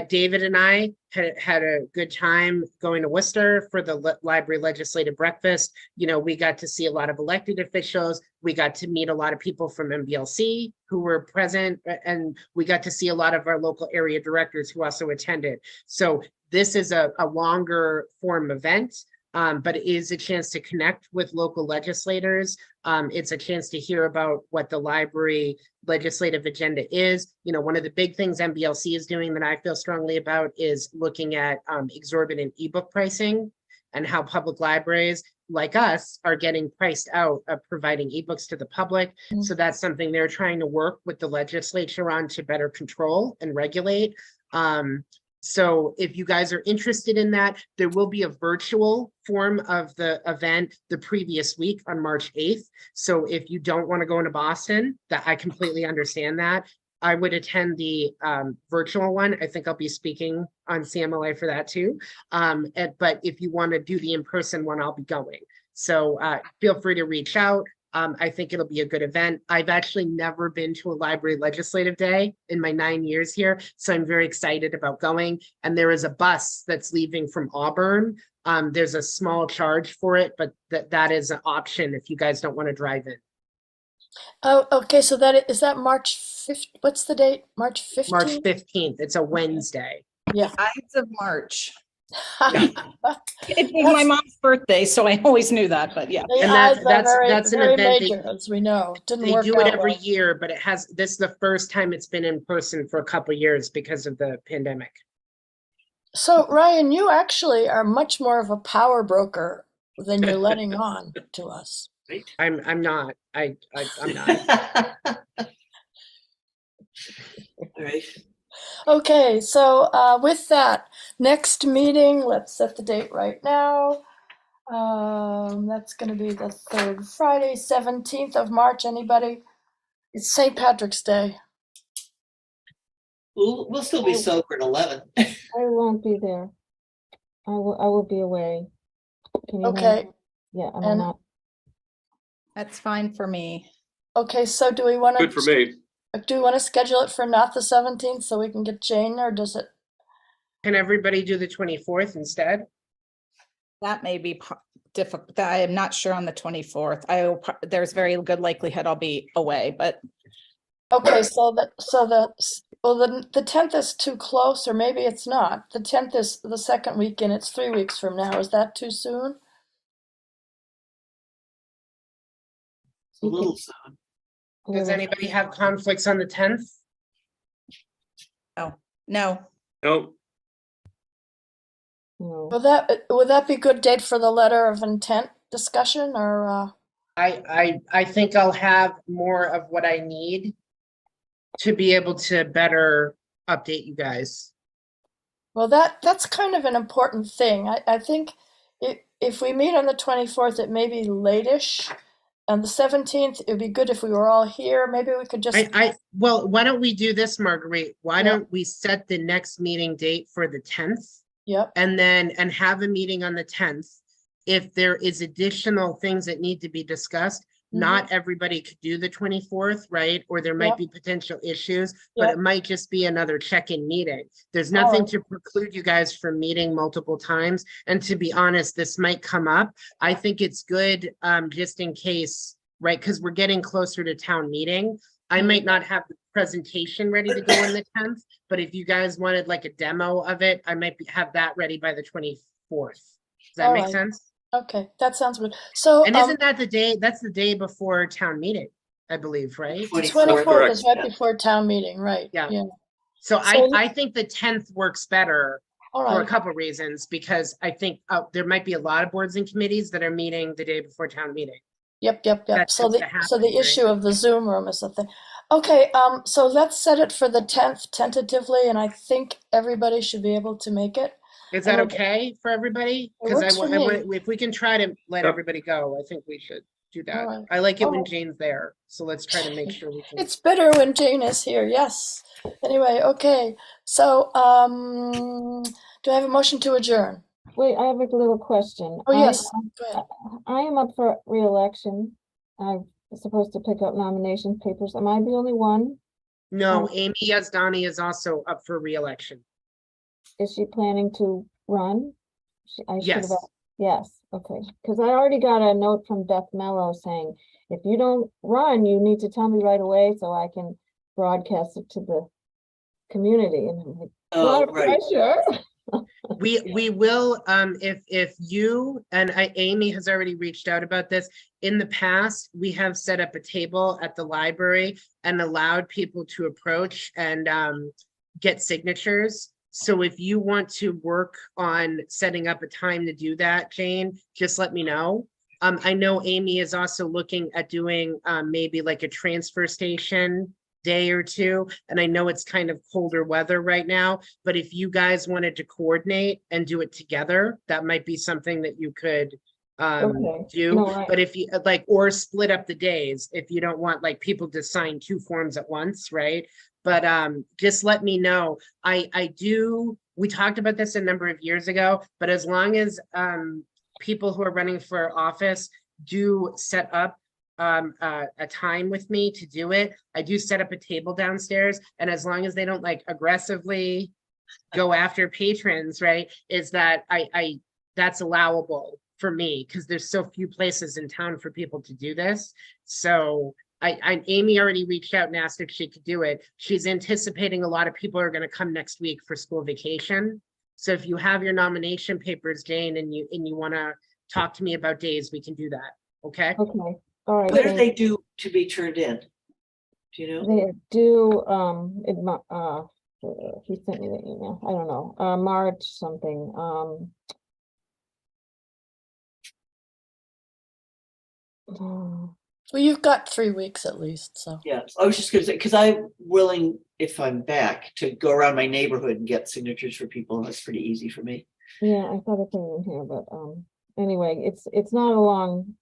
David and I had a good time going to Worcester for the Library Legislative Breakfast. We got to see a lot of elected officials. We got to meet a lot of people from MBLC who were present, and we got to see a lot of our local area directors who also attended. So this is a longer form event. But it is a chance to connect with local legislators. It's a chance to hear about what the library legislative agenda is. One of the big things MBLC is doing that I feel strongly about is looking at exorbitant ebook pricing and how public libraries like us are getting priced out of providing ebooks to the public. So that's something they're trying to work with the legislature on to better control and regulate. So if you guys are interested in that, there will be a virtual form of the event the previous week on March 8th. So if you don't want to go into Boston, that I completely understand that. I would attend the virtual one. I think I'll be speaking on CMLA for that too. But if you want to do the in-person one, I'll be going. So feel free to reach out. I think it'll be a good event. I've actually never been to a library legislative day in my 9 years here, so I'm very excited about going. And there is a bus that's leaving from Auburn. There's a small charge for it, but that is an option if you guys don't want to drive in. Oh, okay. So is that March 5th? What's the date? March 15th? March 15th. It's a Wednesday. Yeah. Ides of March. It's my mom's birthday, so I always knew that, but yeah. The And odds that's are an very event major, as we know. Didn't They work do it out every well. year, but this is the first time it's been in person for a couple of years because of the pandemic. So Ryan, you actually are much more of a power broker than you're letting on to us. I'm not. I'm not. All right. Okay, so with that, next meeting, let's set the date right now. That's going to be the third Friday, 17th of March. Anybody? It's St. Patrick's Day. We'll still be sober at 11. I won't be there. I will be away. Can you Okay. handle- Yeah, I'm And- not. That's fine for me. Okay, so do we want Good for me. to schedule it for not the 17th so we can get Jane, or does it? Can everybody do the 24th instead? That may be difficult. I am not sure on the 24th. There's very good likelihood I'll be away, but Okay, the 10th is too close, or maybe it's not. The 10th is the second weekend. It's 3 weeks from now. Is that too soon? A little soon. Does anybody have conflicts on the 10th? No, No, No. Would that be a good date for the letter of intent discussion or, I think I'll have more of what I need to be able to better update you guys. well, that's kind of an important thing. I think if we meet on the 24th, it may be late-ish. On the 17th, it'd be good if we were all here. Maybe we could just, Well, why don't we do this, Marguerite? Why Yeah. don't we set the next meeting date for the 10th? yep, And have a meeting on the 10th. If there is additional things that need to be discussed, not everybody could do the 24th, right? Or there might Yep. be potential issues, but Yep. it might just be another check-in meeting. There's All nothing right. to preclude you guys from meeting multiple times. And to be honest, this might come up. I think it's good, just in case, right? Because we're getting closer to town meeting. I might not have the presentation ready to go on the 10th, but if you guys wanted like a demo of it, I might have that ready by the 24th. Does that All make right. sense? okay, that sounds good. So, And isn't that the day, that's the day before town meeting, I believe, right? the 24th. 24th is right Yeah. before town meeting, right? Yeah. Yeah, So So- I think the 10th works better all for a right, couple reasons, because I think there might be a lot of boards and committees that are meeting the day before town meeting. yep. That So tends the, to happen, so the right? issue of the Zoom room is the thing. Okay, so let's set it for the 10th tentatively, and I think everybody should be able to make it. Is that And okay for everybody? It Because works for if we can try to let Yep. everybody go, I think we should do that. Alright. I like it when Alright. Jane's there, so let's try to make sure we can. It's better when Jane is here, yes. Anyway, okay, so, do I have a motion to adjourn? Wait, I have a little question. Oh, yes, go ahead. I am up for reelection. I'm supposed to pick up nomination papers. Am I the only one? No, Um, Amy Yazdani is also up for reelection. Is she planning to run? I should have Yes. asked- Yes, okay, because I already got a note from Beth Mello saying, if you don't run, you need to tell me right away so I can broadcast it to the community. And I'm like, a lot Oh, of right. pressure. We will, if you, and Amy has already reached out about this. In the past, we have set up a table at the library and allowed people to approach and get signatures. So if you want to work on setting up a time to do that, Jane, just let me know. I know Amy is also looking at doing maybe like a transfer station day or two. And I know it's kind of colder weather right now, but if you guys wanted to coordinate and do it together, that might be something that you could Okay. do. No, I- But if you like, or split up the days, if you don't want like people to sign 2 forms at once, right? But just let me know. I do, we talked about this a number of years ago, but as long as people who are running for office do set up a time with me to do it. I do set up a table downstairs, and as long as they don't like aggressively go after patrons, right, is that I that's allowable for me because there's so few places in town for people to do this. So Amy already reached out and asked if she could do it. She's anticipating a lot of people are going to come next week for school vacation. So if you have your nomination papers, Jane, and you want to talk to me about days, we can do that. Okay. Okay, all right. When are thank they due to be turned in? Do you know? They do, he sent me the email, I don't know, March something, Well, you've got 3 weeks at least, so. Yeah, I was just gonna say, because I'm willing, if I'm back, to go around my neighborhood and get signatures for people, and that's pretty easy for me. yeah, I thought I put it in here, but, anyway, it's not a long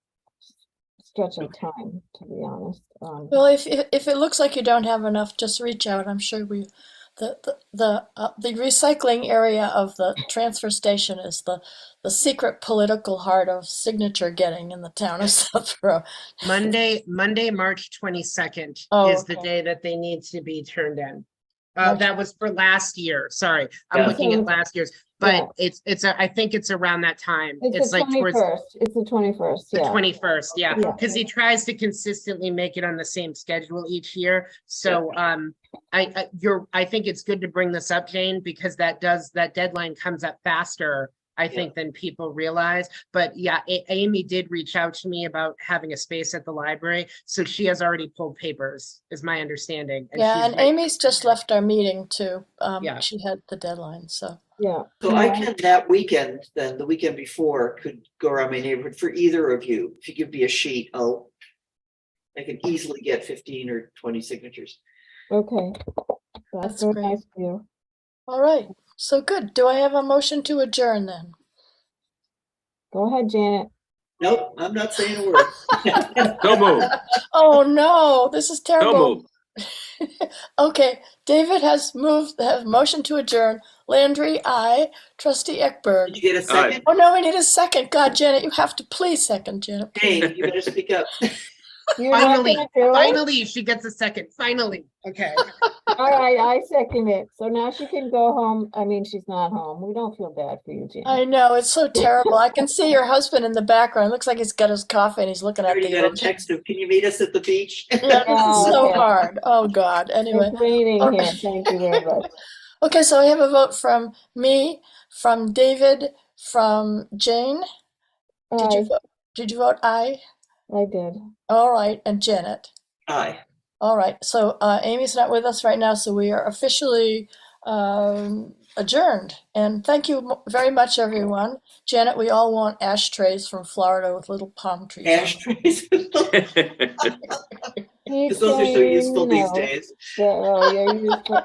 stretch of time, to be honest. Well, if it looks like you don't have enough, just reach out. I'm sure the recycling area of the transfer station is the secret political heart of signature getting in the town of Southborough. Monday, March 22nd Oh, is the okay. day that they need to be turned in. March- That was for last year. Sorry, I'm Yeah. looking at So- last year's, Yeah. but I think it's around that time. It's the like towards 21st, it's the 21st, the yeah. 21st, yeah, Yeah. because he tries to consistently make it on the same schedule each year. So I think it's good to bring this up, Jane, because that deadline comes up faster I think, than people realize. But yeah, Amy did reach out to me about having a space at the library. So she has already pulled papers, is my understanding. Yeah, she's and ready. Amy's just left our meeting too. Yeah. She had the deadline, so. Yeah. So I can that weekend, then the weekend before, could go around my neighborhood for either of you. If you give me a sheet, I can easily get 15 or 20 signatures. Okay. That's That's very great. nice of you. All right, so good. Do I have a motion to adjourn then? Go ahead, Janet. Nope, I'm not saying a word. So moved. Oh no, this is So terrible. moved. Okay, David has motion to adjourn. Landry, aye. Trustee Ekberg. Did you get a second? Oh no, we need a second. God, Janet, you have to please second, Janet. please. Jane, you better speak up. You're not Finally, gonna do it? finally, she gets a second. Finally. Okay. All right, I second it. So now she can go home. I mean, she's not home. We don't feel bad for you, Janet. I know, it's so terrible. I can see your husband in the background. Looks like he's got his coffee and he's looking I at already the got a ocean. text of, can you meet us at the beach? Yeah, this is Oh, so okay. hard. Oh God. Anyway. It's raining Okay. here. Thank you very much. Okay, so I have a vote from me, from David, from Jane. Did you Aye, vote? Did you vote aye? I did. All right, and Janet. Aye. All right, so Amy's not with us right now, so we are officially adjourned. And thank you very much, everyone. Janet, we all want ashtrays from Florida with little palm trees on them. Ashtrays. Keep Those are so saying useful these no. days. Oh, you're useful.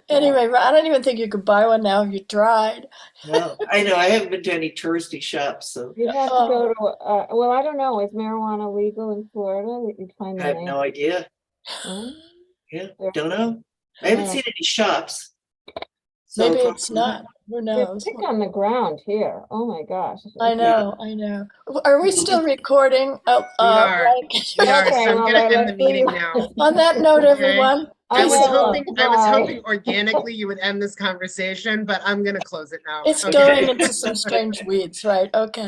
Anyway, I don't even think you could buy one now if you tried. Well, I know, I haven't been to any touristy shops, so You'd have to Oh. go to, well, I don't know, is marijuana legal in Florida? You'd find I the have no idea. name. Yeah, There- don't know. I haven't Oh. seen any shops. So Maybe probably it's not. Who They're knows? thick on the ground here. Oh my gosh. I know, I know. Are we still recording? Oh, are. right. We are, Okay, so I'm well, gonna end the let's meeting leave. now. On that note, Okay. everyone, I was peace out. hoping organically you would end this conversation, but I'm gonna close it now. It's Okay. going into some strange weeds, right? Okay.